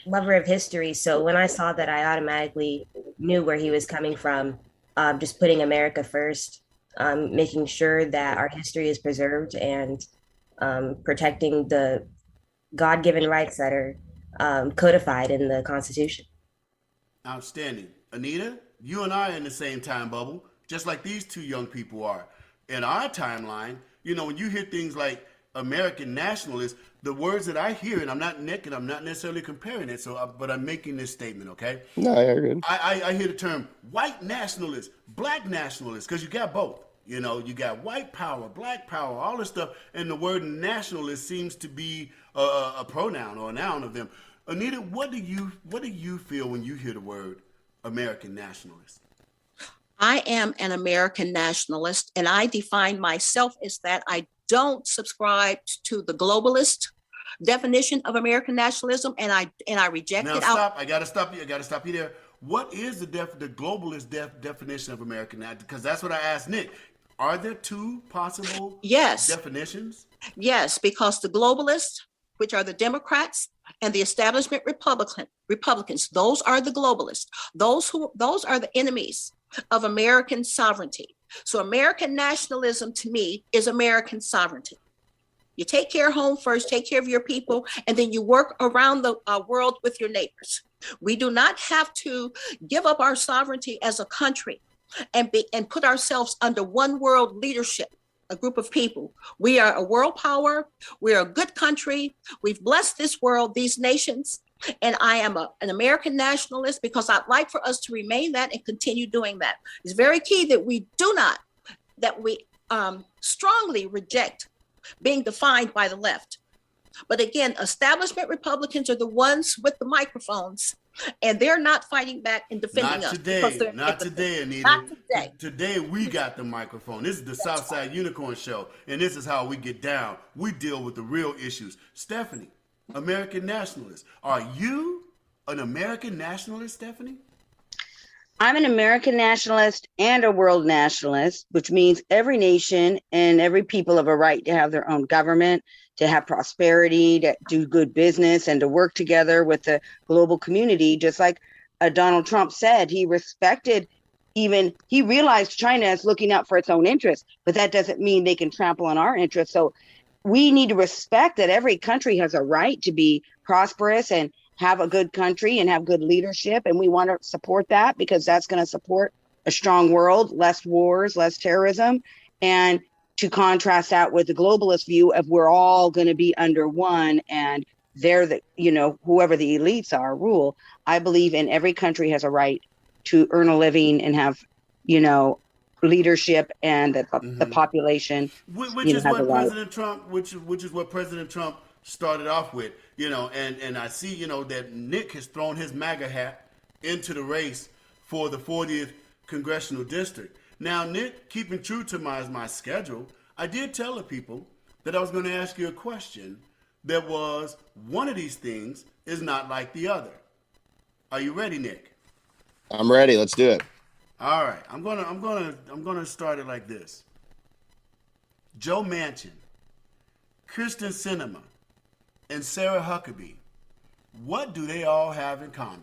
lover of history. So when I saw that, I automatically knew where he was coming from. Just putting America first, making sure that our history is preserved and protecting the God-given rights that are codified in the Constitution. Outstanding. Anita, you and I are in the same time bubble, just like these two young people are. In our timeline, you know, when you hear things like American nationalists, the words that I hear, and I'm not Nick, and I'm not necessarily comparing it, but I'm making this statement, okay? No, you're good. I hear the term white nationalist, black nationalist, because you got both. You know, you got white power, black power, all this stuff, and the word nationalist seems to be a pronoun or a noun of them. Anita, what do you feel when you hear the word American nationalist? I am an American nationalist, and I define myself as that. I don't subscribe to the globalist definition of American nationalism, and I reject now it. Stop! I gotta stop you. I gotta stop you there. What is the globalist definition of American nationalism? Because that's what I asked Nick. Are there two possible definitions? Yes, because the globalists, which are the Democrats, and the establishment Republicans, those are the globalists. Those are the enemies of American sovereignty. So American nationalism to me is American sovereignty. You take care of home first, take care of your people, and then you work around the world with your neighbors. We do not have to give up our sovereignty as a country and put ourselves under one world leadership, a group of people. We are a world power. We're a good country. We've blessed this world, these nations. And I am an American nationalist because I'd like for us to remain that and continue doing that. It's very key that we strongly reject being defined by the left. But again, establishment Republicans are the ones with the microphones, and they're not fighting back and defending us. Not today, Anita. Not today. Today we got the microphone. This is the Southside Unicorn Show, and this is how we get down. We deal with the real issues. Stephanie, American nationalist. Are you an American nationalist, Stephanie? I'm an American nationalist and a world nationalist, which means every nation and every people have a right to have their own government, to have prosperity, to do good business, and to work together with the global community. Just like Donald Trump said, he realized China is looking out for its own interests, but that doesn't mean they can trample on our interests. So we need to respect that every country has a right to be prosperous and have a good country and have good leadership. And we want to support that because that's going to support a strong world, less wars, less terrorism. And to contrast that with the globalist view of we're all going to be under one and they're whoever the elites are rule. I believe in every country has a right to earn a living and have, leadership and the population. Which is what President Trump started off with, and I see, that Nick has thrown his MAGA hat into the race for the 40th Congressional District. Now, Nick, keeping true to my schedule, I did tell the people that I was going to ask you a question that was one of these things is not like the other. Are you ready, Nick? I'm ready. Let's do it. All right. I'm gonna start it like this. Joe Manchin, Kyrsten Sinema, and Sarah Huckabee, what do they all have in common?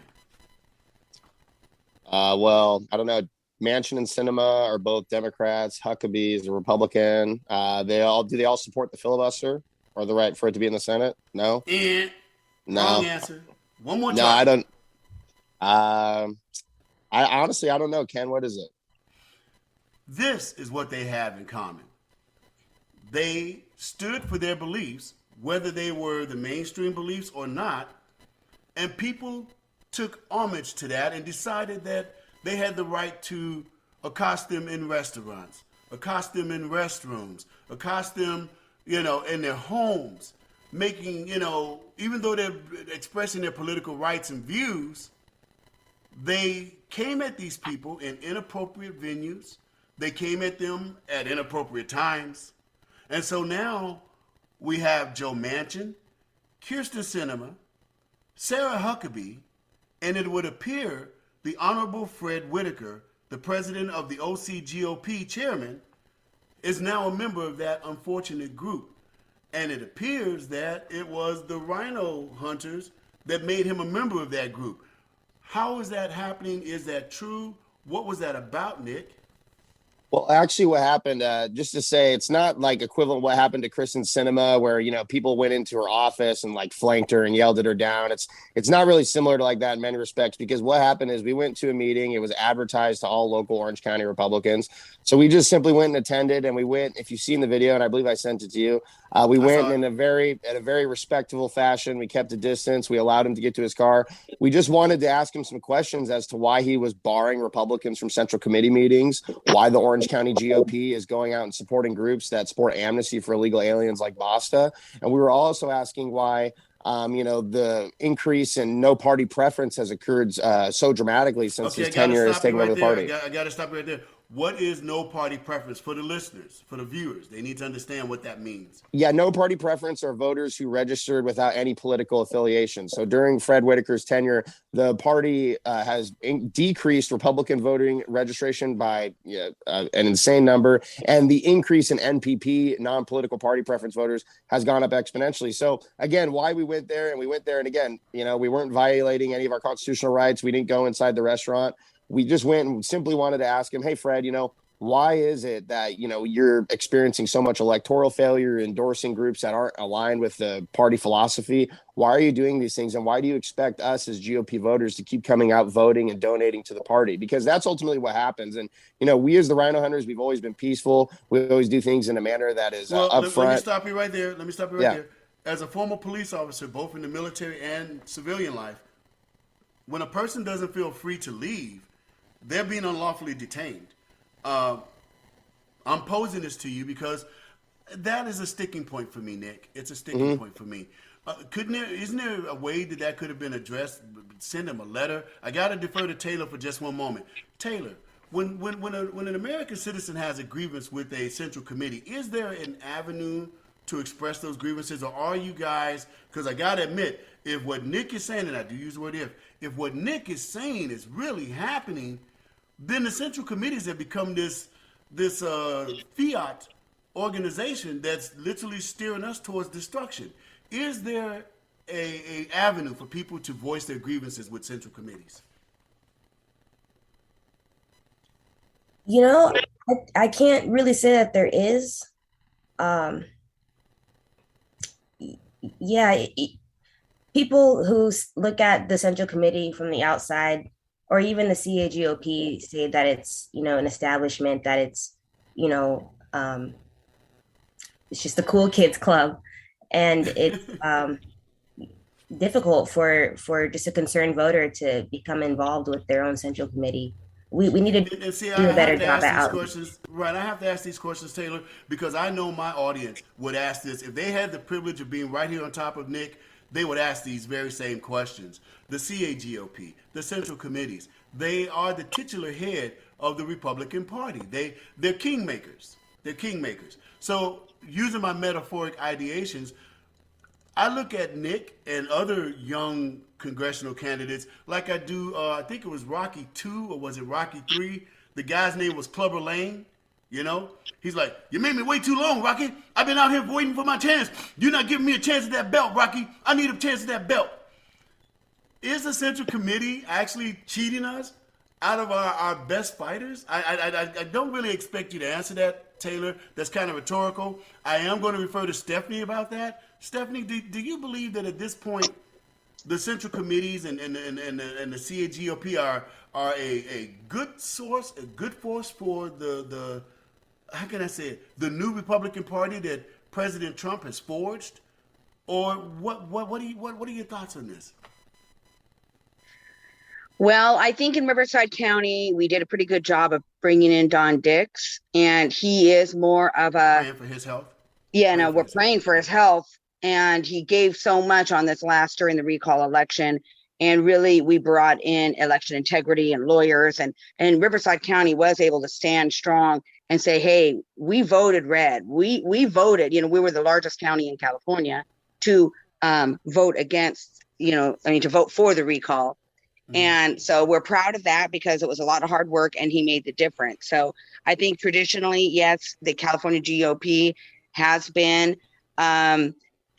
Well, I don't know. Manchin and Sinema are both Democrats. Huckabee is a Republican. Do they all support the filibuster or the right for it to be in the Senate? No. No. Wrong answer. One more time. No, I don't. I honestly, I don't know. Ken, what is it? This is what they have in common. They stood for their beliefs, whether they were the mainstream beliefs or not, and people took homage to that and decided that they had the right to accost them in restaurants, accost them in restrooms, accost them, in their homes, making, even though they're expressing their political rights and views, they came at these people in inappropriate venues. They came at them at inappropriate times. And so now we have Joe Manchin, Kyrsten Sinema, Sarah Huckabee, and it would appear the Honorable Fred Whitaker, the president of the OCGOP chairman, is now a member of that unfortunate group. And it appears that it was the Rhino hunters that made him a member of that group. How is that happening? Is that true? What was that about, Nick? Well, actually, what happened, just to say, it's not like equivalent what happened to Kristen Sinema, where, you know, people went into her office and like flanked her and yelled at her down. It's not really similar to like that in many respects, because what happened is we went to a meeting. It was advertised to all local Orange County Republicans. So we just simply went and attended, and we went, if you've seen the video, and I believe I sent it to you, we went in a very respectable fashion. We kept a distance. We allowed him to get to his car. We just wanted to ask him some questions as to why he was barring Republicans from Central Committee meetings, why the Orange County GOP is going out and supporting groups that support amnesty for illegal aliens like Basta. And we were also asking why, the increase in no party preference has occurred so dramatically since his tenure has taken over the party. I got to stop right there. What is no party preference for the listeners, for the viewers? They need to understand what that means. Yeah, no party preference are voters who registered without any political affiliation. So during Fred Whitaker's tenure, the party has decreased Republican voting registration by an insane number. And the increase in NPP, non-political party preference voters, has gone up exponentially. So again, why we went there, and again, we weren't violating any of our constitutional rights. We didn't go inside the restaurant. We just went and simply wanted to ask him, hey, Fred, why is it that, you're experiencing so much electoral failure, endorsing groups that aren't aligned with the party philosophy? Why are you doing these things? And why do you expect us as GOP voters to keep coming out voting and donating to the party? Because that's ultimately what happens. And, we as the Rhino Hunters, we've always been peaceful. We always do things in a manner that is upfront. Let me stop you right there. There. As a former police officer, both in the military and civilian life, when a person doesn't feel free to leave, they're being unlawfully detained. I'm posing this to you because that is a sticking point for me, Nick. It's a sticking point for me. Isn't there a way that could have been addressed? Send them a letter. I got to defer to Taylor for just one moment. Taylor, when an American citizen has a grievance with a central committee, is there an avenue to express those grievances, or are you guys? Because I got to admit, if what Nick is saying, and I do use the word if what Nick is saying is really happening, then the central committees have become this fiat organization that's literally steering us towards destruction. Is there a avenue for people to voice their grievances with central committees? I can't really say that there is. People who look at the central committee from the outside, or even the CAGOP, say that it's, an establishment, that it's, it's just the cool kids club. And it's difficult for just a concerned voter to become involved with their own central committee. We need to do a better job at outreach. Right, I have to ask these questions, Taylor, because I know my audience would ask this. If they had the privilege of being right here on top of Nick, they would ask these very same questions. The CAGOP, the central committees, they are the titular head of the Republican Party. They're kingmakers. So using my metaphoric ideations, I look at Nick and other young congressional candidates like I do, I think it was Rocky 2 or was it Rocky 3? The guy's name was Clubber Lang. He's like, you made me wait too long, Rocky. I've been out here waiting for my chance. You're not giving me a chance at that belt, Rocky. I need a chance at that belt. Is the Central Committee actually cheating us out of our best fighters? I don't really expect you to answer that, Taylor. That's kind of rhetorical. I am going to refer to Stephanie about that. Stephanie, do you believe that at this point, the Central Committees and the CAGOP are a good source, a good force for the how can I say it, the new Republican Party that President Trump has forged? Or what are your thoughts on this? Well, I think in Riverside County, we did a pretty good job of bringing in Don Dix, and he is more of a... Praying for his health? Yeah, no, we're praying for his health, and he gave so much on this during the recall election, and really we brought in election integrity and lawyers, and Riverside County was able to stand strong and say, hey, we voted red. We voted, we were the largest county in California to vote against, to vote for the recall. And so we're proud of that because it was a lot of hard work and he made the difference. So I think traditionally, yes, the California GOP has been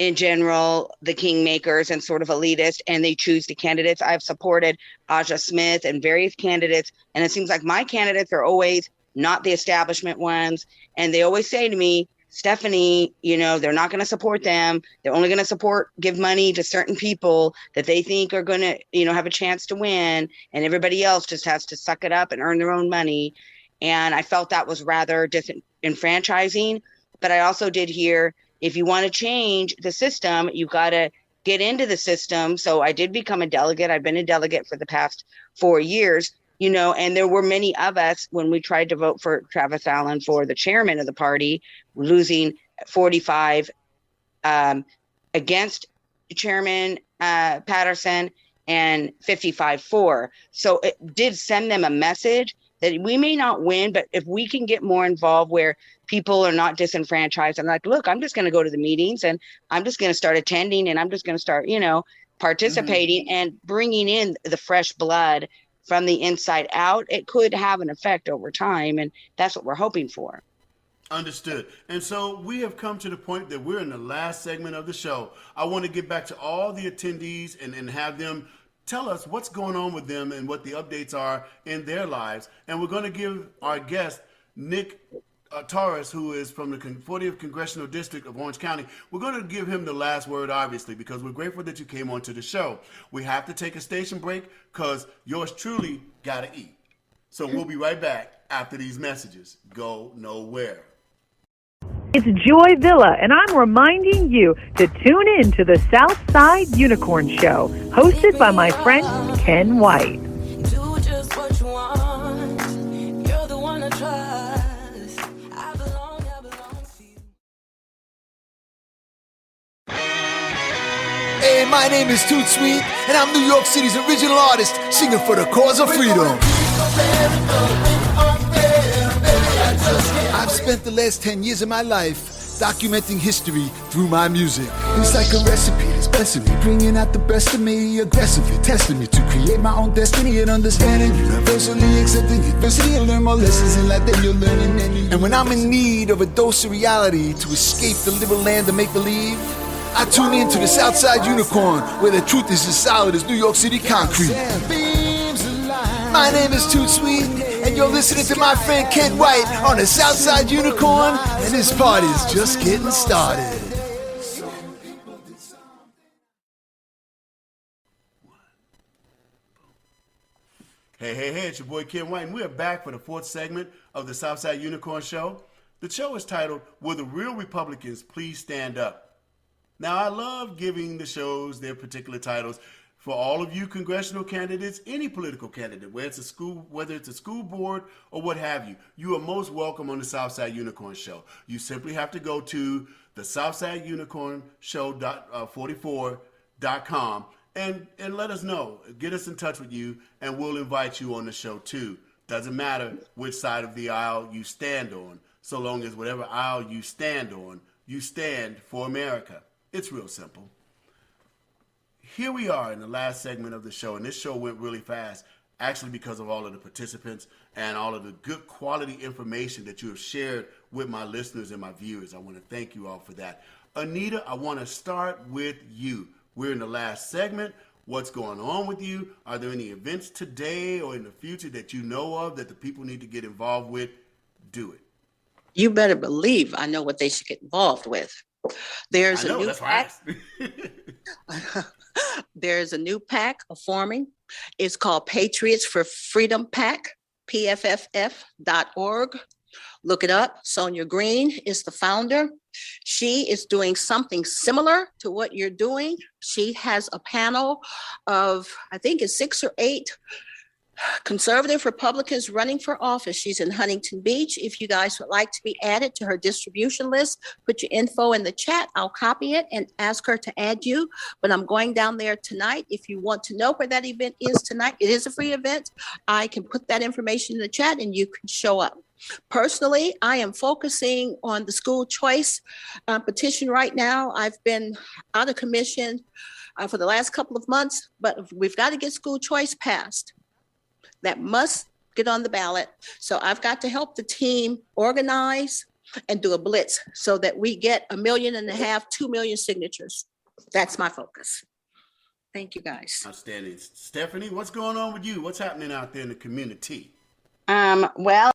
in general, the kingmakers and sort of elitist, and they choose the candidates. I've supported Aja Smith and various candidates, and it seems like my candidates are always not the establishment ones. And they always say to me, Stephanie, they're not going to support them. They're only going to give money to certain people that they think are going to, have a chance to win. And everybody else just has to suck it up and earn their own money. And I felt that was rather disenfranchising. But I also did hear, if you want to change the system, you got to get into the system. So I did become a delegate. I've been a delegate for the past 4 years, and there were many of us when we tried to vote for Travis Allen for the chairman of the party, losing 45 against Chairman Patterson and 55 for. So it did send them a message that we may not win, but if we can get more involved where people are not disenfranchised, I'm like, look, I'm just going to go to the meetings and I'm just going to start attending and I'm just going to start, participating and bringing in the fresh blood from the inside out. It could have an effect over time, and that's what we're hoping for. Understood. And so we have come to the point that we're in the last segment of the show. I want to get back to all the attendees and have them tell us what's going on with them and what the updates are in their lives. And we're going to give our guest, Nick Taurus, who is from the 40th Congressional District of Orange County. We're going to give him the last word, obviously, because we're grateful that you came onto the show. We have to take a station break because yours truly got to eat. So we'll be right back after these messages. Go nowhere. It's Joy Villa, and I'm reminding you to tune in to the Southside Unicorn Show, hosted by my friend Ken White. Do just what you want. You're the one I trust. I belong to you. Hey, my name is Toot Sweet, and I'm New York City's original artist, singing for the cause of freedom. I've spent the last 10 years of my life documenting history through my music. It's like a recipe that's blessing me, bringing out the best of me, aggressively testing me to create my own destiny and understanding, universally accepting adversity and learn more lessons in life than you'll learn in any. And when I'm in need of a dose of reality to escape the liberal land of make-believe, I tune in to the Southside Unicorn, where the truth is as solid as New York City concrete. My name is Toot Sweet, and you're listening to my friend Ken White on the Southside Unicorn, and this party is just getting started. Hey, it's your boy Ken White, and we are back for the fourth segment of the Southside Unicorn Show. The show is titled, Will the Real Republicans Please Stand Up? Now, I love giving the shows their particular titles. For all of you congressional candidates, any political candidate, whether it's a school board or what have you, you are most welcome on the Southside Unicorn Show. You simply have to go to the Southside Unicorn Show 44.com and let us know. Get us in touch with you, and we'll invite you on the show too. Doesn't matter which side of the aisle you stand on, so long as whatever aisle you stand on, you stand for America. It's real simple. Here we are in the last segment of the show, and this show went really fast, actually because of all of the participants and all of the good quality information that you have shared with my listeners and my viewers. I want to thank you all for that. Anita, I want to start with you. We're in the last segment. What's going on with you? Are there any events today or in the future that you know of that the people need to get involved with? Do it. You better believe I know what they should get involved with. There's a new pack. There's a new pack forming. It's called Patriots for Freedom PAC, PFFF.org. Look it up. Sonia Green is the founder. She is doing something similar to what you're doing. She has a panel of, I think it's 6 or 8 conservative Republicans running for office. She's in Huntington Beach. If you guys would like to be added to her distribution list, put your info in the chat. I'll copy it and ask her to add you. But I'm going down there tonight. If you want to know where that event is tonight, it is a free event. I can put that information in the chat and you can show up. Personally, I am focusing on the school choice petition right now. I've been out of commission for the last couple of months, but we've got to get school choice passed. That must get on the ballot. So I've got to help the team organize and do a blitz so that we get 1.5 million, 2 million signatures. That's my focus. Thank you, guys. Outstanding. Stephanie, what's going on with you? What's happening out there in the community? Well,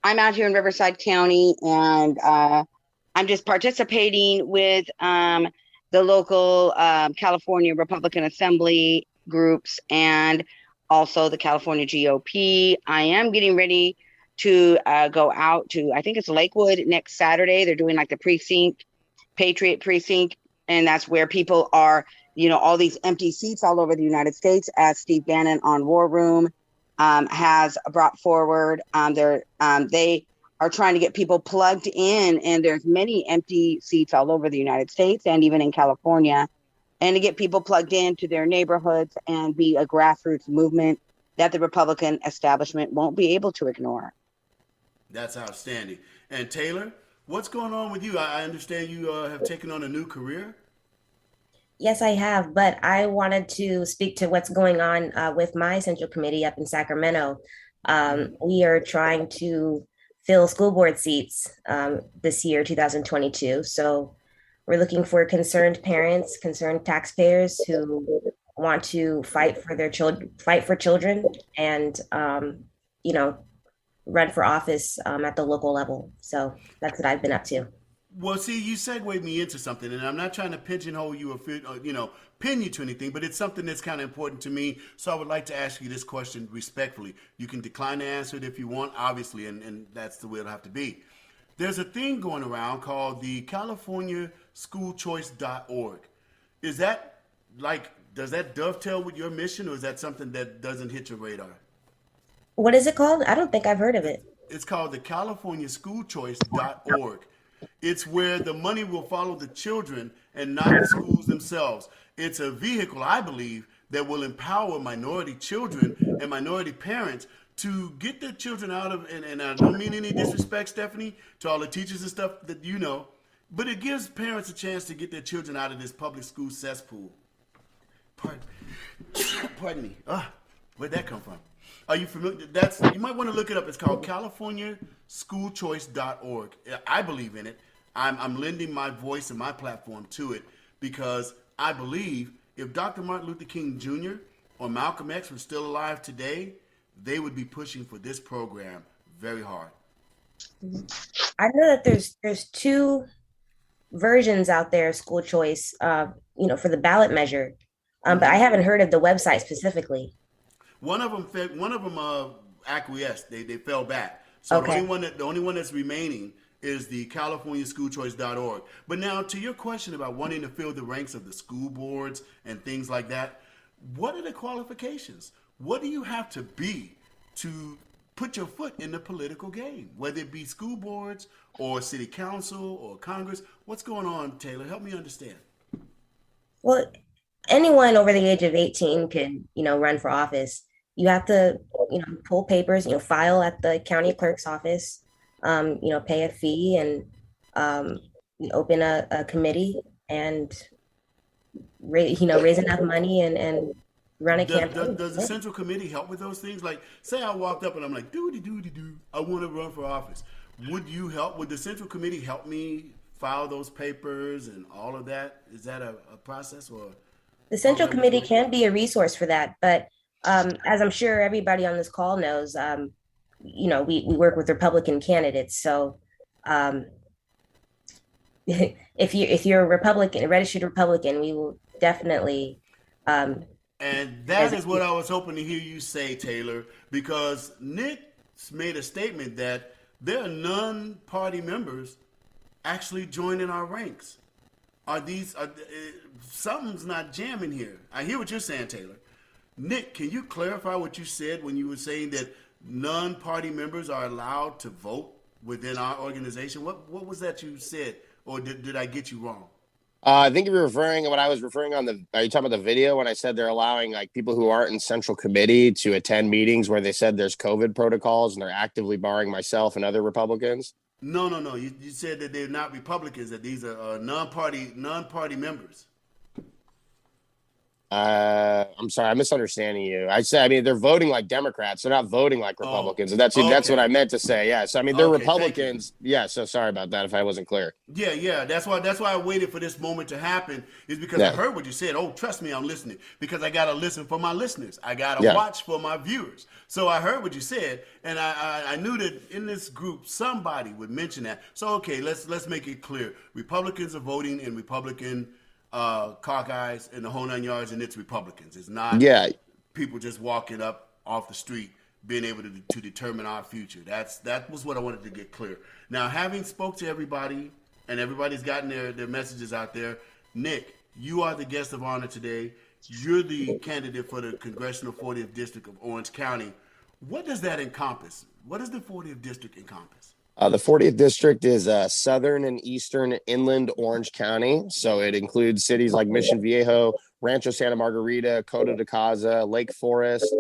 I'm out here in Riverside County, and I'm just participating with the local California Republican Assembly groups and also the California GOP. I am getting ready to go out to, I think it's Lakewood next Saturday. They're doing like the precinct, Patriot Precinct, and that's where people are, all these empty seats all over the United States, as Steve Bannon on War Room has brought forward. They are trying to get people plugged in, and there's many empty seats all over the United States and even in California, and to get people plugged into their neighborhoods and be a grassroots movement that the Republican establishment won't be able to ignore. That's outstanding. And Taylor, what's going on with you? I understand you have taken on a new career. Yes, I have, but I wanted to speak to what's going on with my Central Committee up in Sacramento. We are trying to fill school board seats this year, 2022. So we're looking for concerned parents, concerned taxpayers who want to fight for their children, and run for office at the local level. So that's what I've been up to. Well, see, you segued me into something, and I'm not trying to pigeonhole you or pin you to anything, but it's something that's kind of important to me. So I would like to ask you this question respectfully. You can decline to answer it if you want, obviously, and that's the way it'll have to be. There's a thing going around called the California schoolchoice.org. Is that does that dovetail with your mission, or is that something that doesn't hit your radar? What is it called? I don't think I've heard of it. It's called the California schoolchoice.org. It's where the money will follow the children and not the schools themselves. It's a vehicle, I believe, that will empower minority children and minority parents to get their children out of, and I don't mean any disrespect, Stephanie, to all the teachers and stuff that but it gives parents a chance to get their children out of this public school cesspool. Pardon me. Where'd that come from? Are you familiar? You might want to look it up. It's called CaliforniaSchoolChoice.org. I believe in it. I'm lending my voice and my platform to it because I believe if Dr. Martin Luther King Jr. or Malcolm X were still alive today, they would be pushing for this program very hard. I know that there's two versions out there of school choice, for the ballot measure, but I haven't heard of the website specifically. One of them acquiesced. They fell back. So okay. The only one that's remaining is the CaliforniaSchoolChoice.org. But now to your question about wanting to fill the ranks of the school boards and things like that, what are the qualifications? What do you have to be to put your foot in the political game, whether it be school boards or city council or Congress? What's going on, Taylor? Help me understand. Well, anyone over the age of 18 can, run for office. You have to, pull papers, file at the county clerk's office, pay a fee and open a committee and, raise enough money and run a campaign. Does the Central Committee help with those things? Like, say I walked up and I'm like, do, I want to run for office. Would you help? Would the Central Committee help me file those papers and all of that? Is that a process or? The Central Committee can be a resource for that, but as I'm sure everybody on this call knows, we work with Republican candidates. So if you're a Republican, a registered Republican, we will definitely. And that is what I was hoping to hear you say, Taylor, because Nick made a statement that there are non-party members actually joining our ranks. Something's not jamming here. I hear what you're saying, Taylor. Nick, can you clarify what you said when you were saying that non-party members are allowed to vote within our organization? What was that you said, or did I get you wrong? I think you're referring what I was referring on are you talking about the video when I said they're allowing people who aren't in Central Committee to attend meetings where they said there's COVID protocols and they're actively barring myself and other Republicans? No. You said that they're not Republicans, that these are non-party members. I'm sorry, I'm misunderstanding you. I mean, they're voting like Democrats. They're not voting like Republicans. And that's what I meant to say. Yeah. So, I mean, they're Republicans. Yeah. So sorry about that if I wasn't clear. Yeah. That's why I waited for this moment to happen, is because I heard what you said. Oh, trust me, I'm listening, because I got to listen for my listeners. I got to watch for my viewers. So I heard what you said, and I knew that in this group, somebody would mention that. So, okay, let's make it clear. Republicans are voting in Republican caucus and the whole 9 yards, and it's Republicans. It's not people just walking up off the street being able to determine our future. That was what I wanted to get clear. Now, having spoke to everybody and everybody's gotten their messages out there, Nick, you are the guest of honor today. You're the candidate for the Congressional 40th District of Orange County. What does that encompass? What does the 40th District encompass? The 40th District is southern and eastern inland Orange County. So it includes cities like Mission Viejo, Rancho Santa Margarita, Coto de Caza, Lake Forest,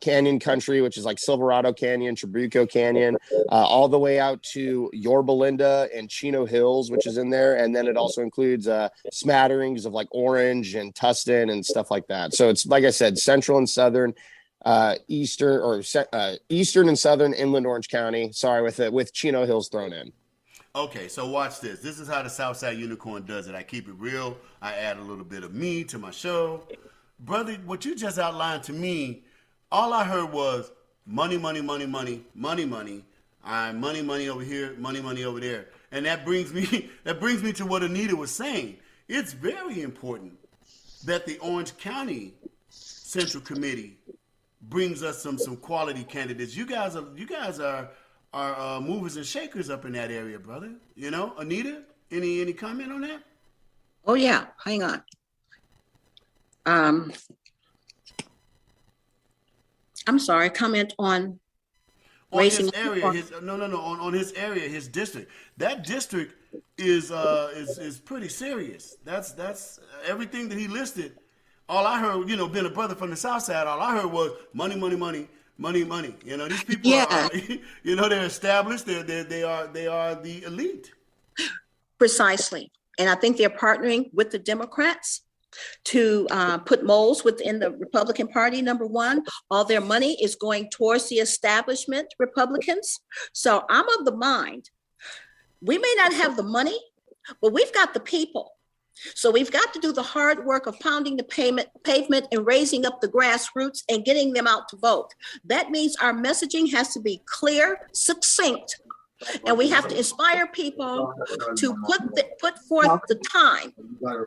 Canyon Country, which is like Silverado Canyon, Trabuco Canyon, all the way out to Yorba Linda and Chino Hills, which is in there. And then it also includes smatterings of like Orange and Tustin and stuff like that. So it's, like I said, central and southern. Eastern and southern inland Orange County. Sorry, with Chino Hills thrown in. Okay, so watch this. This is how the Southside Unicorn does it. I keep it real. I add a little bit of me to my show. Brother, what you just outlined to me, all I heard was money, money, money, money, money, money. I'm money, money over here, money over there. And that brings me to what Anita was saying. It's very important that the Orange County Central Committee brings us some quality candidates. You guys are movers and shakers up in that area, brother. You know, Anita, any comment on that? Oh yeah, hang on. I'm sorry. Comment on his area. On his area, his district. That district is pretty serious. That's everything that he listed. All I heard, being a brother from the South Side, all I heard was money, money, money, money, money. These people are, they're established. They are the elite. Precisely. And I think they're partnering with the Democrats to put moles within the Republican Party, number one. All their money is going towards the establishment Republicans. So I'm of the mind, we may not have the money, but we've got the people. So we've got to do the hard work of pounding the pavement and raising up the grassroots and getting them out to vote. That means our messaging has to be clear, succinct, and we have to inspire people to put forth the time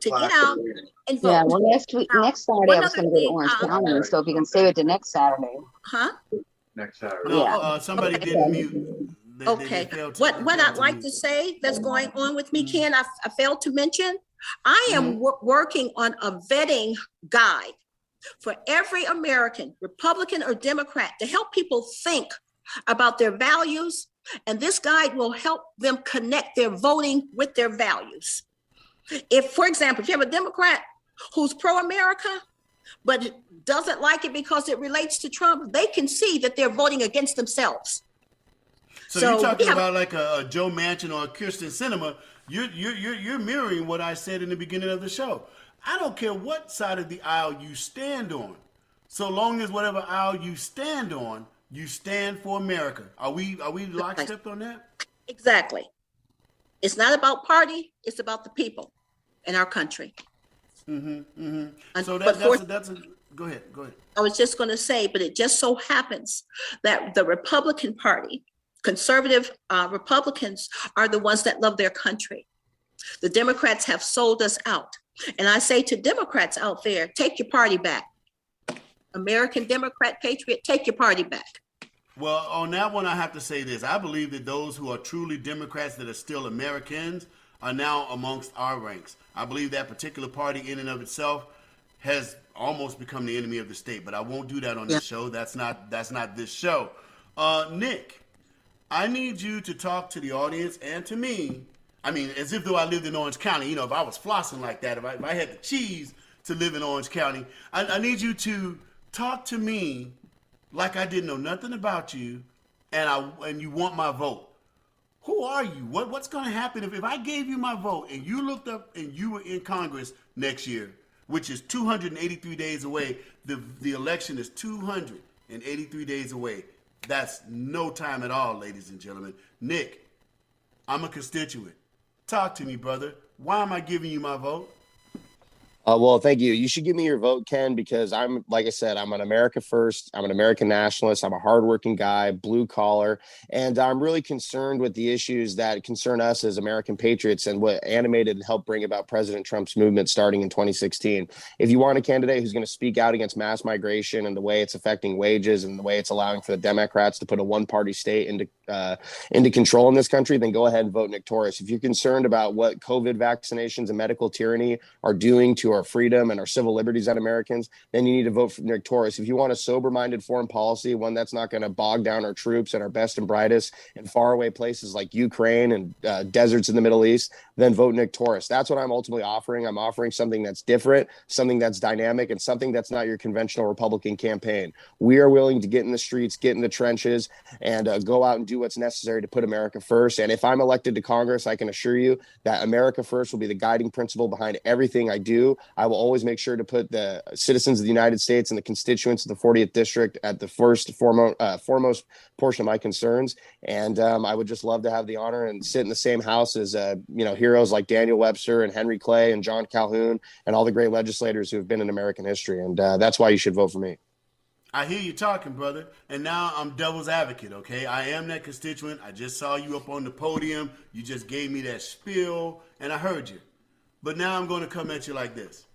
to get out and vote. Yeah, well, next Saturday I was going to go to Orange County, so if you can save it to next Saturday. Huh? Next Saturday. No, somebody didn't mute. Okay. What I'd like to say that's going on with me, Ken, I failed to mention, I am working on a vetting guide for every American, Republican or Democrat, to help people think about their values. And this guide will help them connect their voting with their values. If, for example, if you have a Democrat who's pro-America, but doesn't like it because it relates to Trump, they can see that they're voting against themselves. So you're talking about like a Joe Manchin or a Kirsten Sinema. You're mirroring what I said in the beginning of the show. I don't care what side of the aisle you stand on, so long as whatever aisle you stand on, you stand for America. Are we lockstep on that? Exactly. It's not about party. It's about the people in our country. So go ahead. I was just going to say, but it just so happens that the Republican Party, conservative Republicans, are the ones that love their country. The Democrats have sold us out. And I say to Democrats out there, take your party back. American Democrat patriot, take your party back. Well, on that one, I have to say this. I believe that those who are truly Democrats that are still Americans are now amongst our ranks. I believe that particular party in and of itself has almost become the enemy of the state, but I won't do that on this show. That's not this show. Nick, I need you to talk to the audience and to me. I mean, as if though I lived in Orange County. If I was flossing like that, if I had the cheese to live in Orange County, I need you to talk to me like I didn't know nothing about you, and you want my vote. Who are you? What's going to happen if I gave you my vote and you looked up and you were in Congress next year? which is 283 days away. The election is 283 days away. That's no time at all, ladies and gentlemen. Nick, I'm a constituent. Talk to me, brother. Why am I giving you my vote? Well, thank you. You should give me your vote, Ken, because like I said, I'm an America first. I'm an American nationalist. I'm a hardworking guy, blue collar, and I'm really concerned with the issues that concern us as American patriots and what animated and helped bring about President Trump's movement starting in 2016. If you want a candidate who's going to speak out against mass migration and the way it's affecting wages and the way it's allowing for the Democrats to put a one-party state into control in this country, then go ahead and vote Nick Taurus. If you're concerned about what COVID vaccinations and medical tyranny are doing to our freedom and our civil liberties as Americans, then you need to vote for Nick Taurus. If you want a sober-minded foreign policy, one that's not going to bog down our troops and our best and brightest in faraway places like Ukraine and deserts in the Middle East, then vote Nick Taurus. That's what I'm ultimately offering. I'm offering something that's different, something that's dynamic, and something that's not your conventional Republican campaign. We are willing to get in the streets, get in the trenches, and go out and do what's necessary to put America first. And if I'm elected to Congress, I can assure you that America first will be the guiding principle behind everything I do. I will always make sure to put the citizens of the United States and the constituents of the 40th District at the foremost portion of my concerns. And I would just love to have the honor and sit in the same house as heroes like Daniel Webster and Henry Clay and John Calhoun and all the great legislators who have been in American history. And that's why you should vote for me. I hear you talking, brother. And now I'm devil's advocate, okay? I am that constituent. I just saw you up on the podium. You just gave me that spiel, and I heard you. But now I'm going to come at you like this.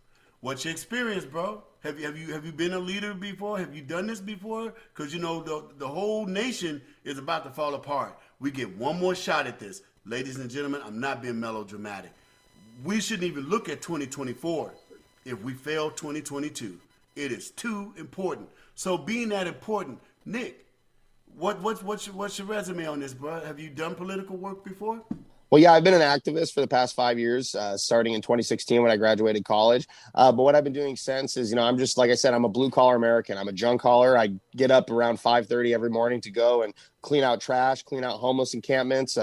What's your experience, bro? Have you been a leader before? Have you done this before? Because, the whole nation is about to fall apart. We get one more shot at this. Ladies and gentlemen, I'm not being melodramatic. We shouldn't even look at 2024 if we fail 2022. It is too important. So being that important, Nick, what's your resume on this, bro? Have you done political work before? Well, yeah, I've been an activist for the past 5 years, starting in 2016 when I graduated college. But what I've been doing since is, I'm just, like I said, I'm a blue collar American. I'm a junk collar. I get up around 5:30 every morning to go and clean out trash, clean out homeless encampments,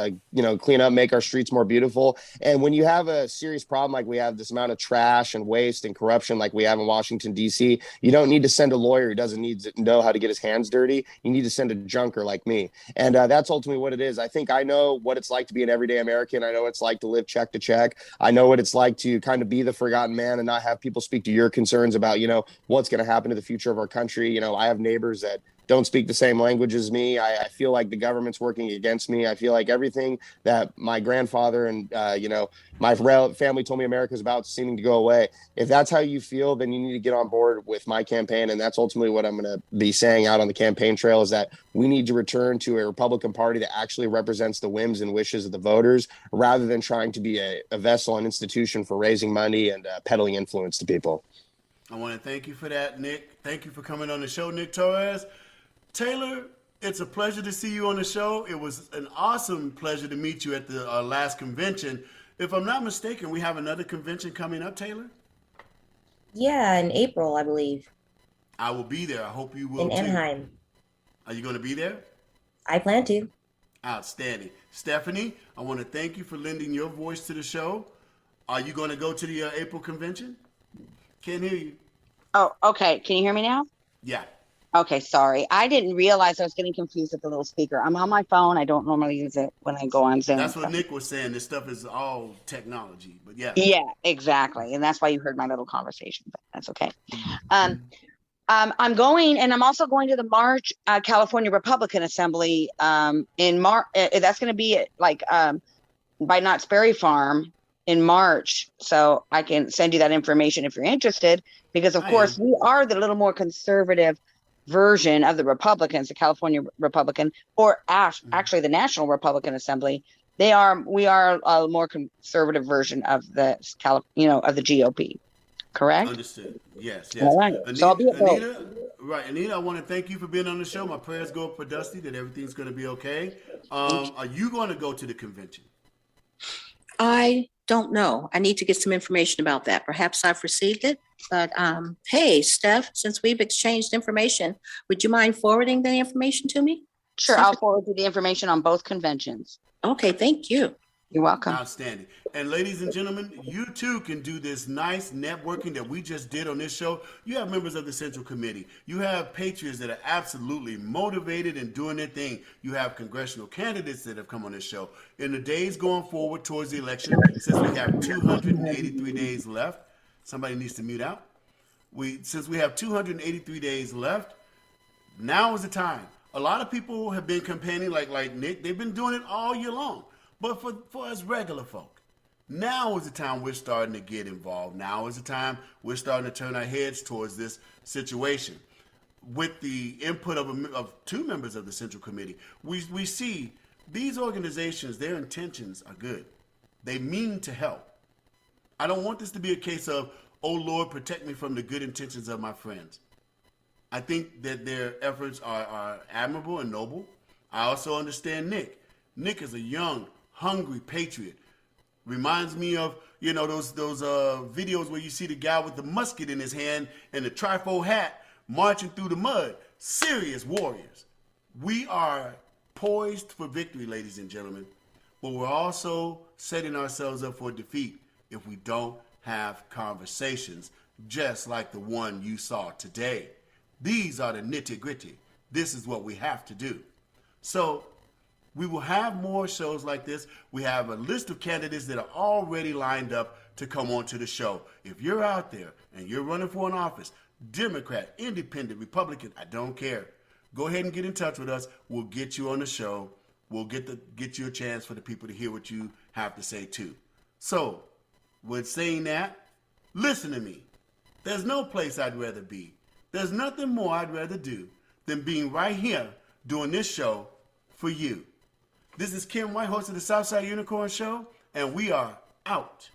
clean up, make our streets more beautiful. And when you have a serious problem like we have, this amount of trash and waste and corruption like we have in Washington, D.C., you don't need to send a lawyer who doesn't need to know how to get his hands dirty. You need to send a junker like me. And that's ultimately what it is. I think I know what it's like to be an everyday American. I know what it's like to live check to check. I know what it's like to kind of be the forgotten man and not have people speak to your concerns about, what's going to happen to the future of our country. I have neighbors that don't speak the same language as me. I feel like the government's working against me. I feel like everything that my grandfather and, my family told me America's about seeming to go away. If that's how you feel, then you need to get on board with my campaign. And that's ultimately what I'm going to be saying out on the campaign trail, is that we need to return to a Republican Party that actually represents the whims and wishes of the voters, rather than trying to be a vessel and institution for raising money and peddling influence to people. I want to thank you for that, Nick. Thank you for coming on the show, Nick Torres. Taylor, it's a pleasure to see you on the show. It was an awesome pleasure to meet you at the last convention. If I'm not mistaken, we have another convention coming up, Taylor? Yeah, in April, I believe. I will be there. I hope you will, in too. Anaheim. Are you going to be there? I plan to. Outstanding. Stephanie, I want to thank you for lending your voice to the show. Are you going to go to the April convention? Can't hear you. Oh, okay. Can you hear me now? Yeah. Okay, sorry. I didn't realize I was getting confused with the little speaker. I'm on my phone. I don't normally use it when I go on Zoom. That's what Nick was saying. This stuff is all technology, but yeah. Yeah, exactly. And that's why you heard my little conversation, but that's okay. I'm going, and I'm also going to the March California Republican Assembly in March. That's going to be by Knott's Berry Farm in March. So I can send you that information if you're interested, because of course we are the little more conservative version of the Republicans, the California Republican, or actually the National Republican Assembly. We are a more conservative version of the of the GOP. Correct? Understood. Yes. All right. Anita, I want to thank you for being on the show. My prayers go up for Dusty that everything's going to be okay. Are you going to go to the convention? I don't know. I need to get some information about that. Perhaps I've received it. But hey, Steph, since we've exchanged information, would you mind forwarding the information to me? Sure, I'll forward you the information on both conventions. Okay, thank you. You're welcome. Outstanding. And ladies and gentlemen, you too can do this nice networking that we just did on this show. You have members of the Central Committee. You have patriots that are absolutely motivated and doing their thing. You have congressional candidates that have come on this show. In the days going forward towards the election, since we have 283 days left, somebody needs to mute out. Since we have 283 days left, now is the time. A lot of people have been campaigning like Nick. They've been doing it all year long. But for us regular folk, now is the time we're starting to get involved. Now is the time we're starting to turn our heads towards this situation. With the input of two members of the Central Committee, we see these organizations, their intentions are good. They mean to help. I don't want this to be a case of, oh Lord, protect me from the good intentions of my friends. I think that their efforts are admirable and noble. I also understand Nick. Nick is a young, hungry patriot. Reminds me of, those videos where you see the guy with the musket in his hand and the trifo hat marching through the mud. Serious warriors. We are poised for victory, ladies and gentlemen, but we're also setting ourselves up for defeat if we don't have conversations just like the one you saw today. These are the nitty-gritty. This is what we have to do. So we will have more shows like this. We have a list of candidates that are already lined up to come onto the show. If you're out there and you're running for an office, Democrat, Independent, Republican, I don't care. Go ahead and get in touch with us. We'll get you on the show. We'll get you a chance for the people to hear what you have to say too. So, with saying that, listen to me. There's no place I'd rather be. There's nothing more I'd rather do than being right here doing this show for you. This is Ken White, host of the Southside Unicorn Show, and we are out.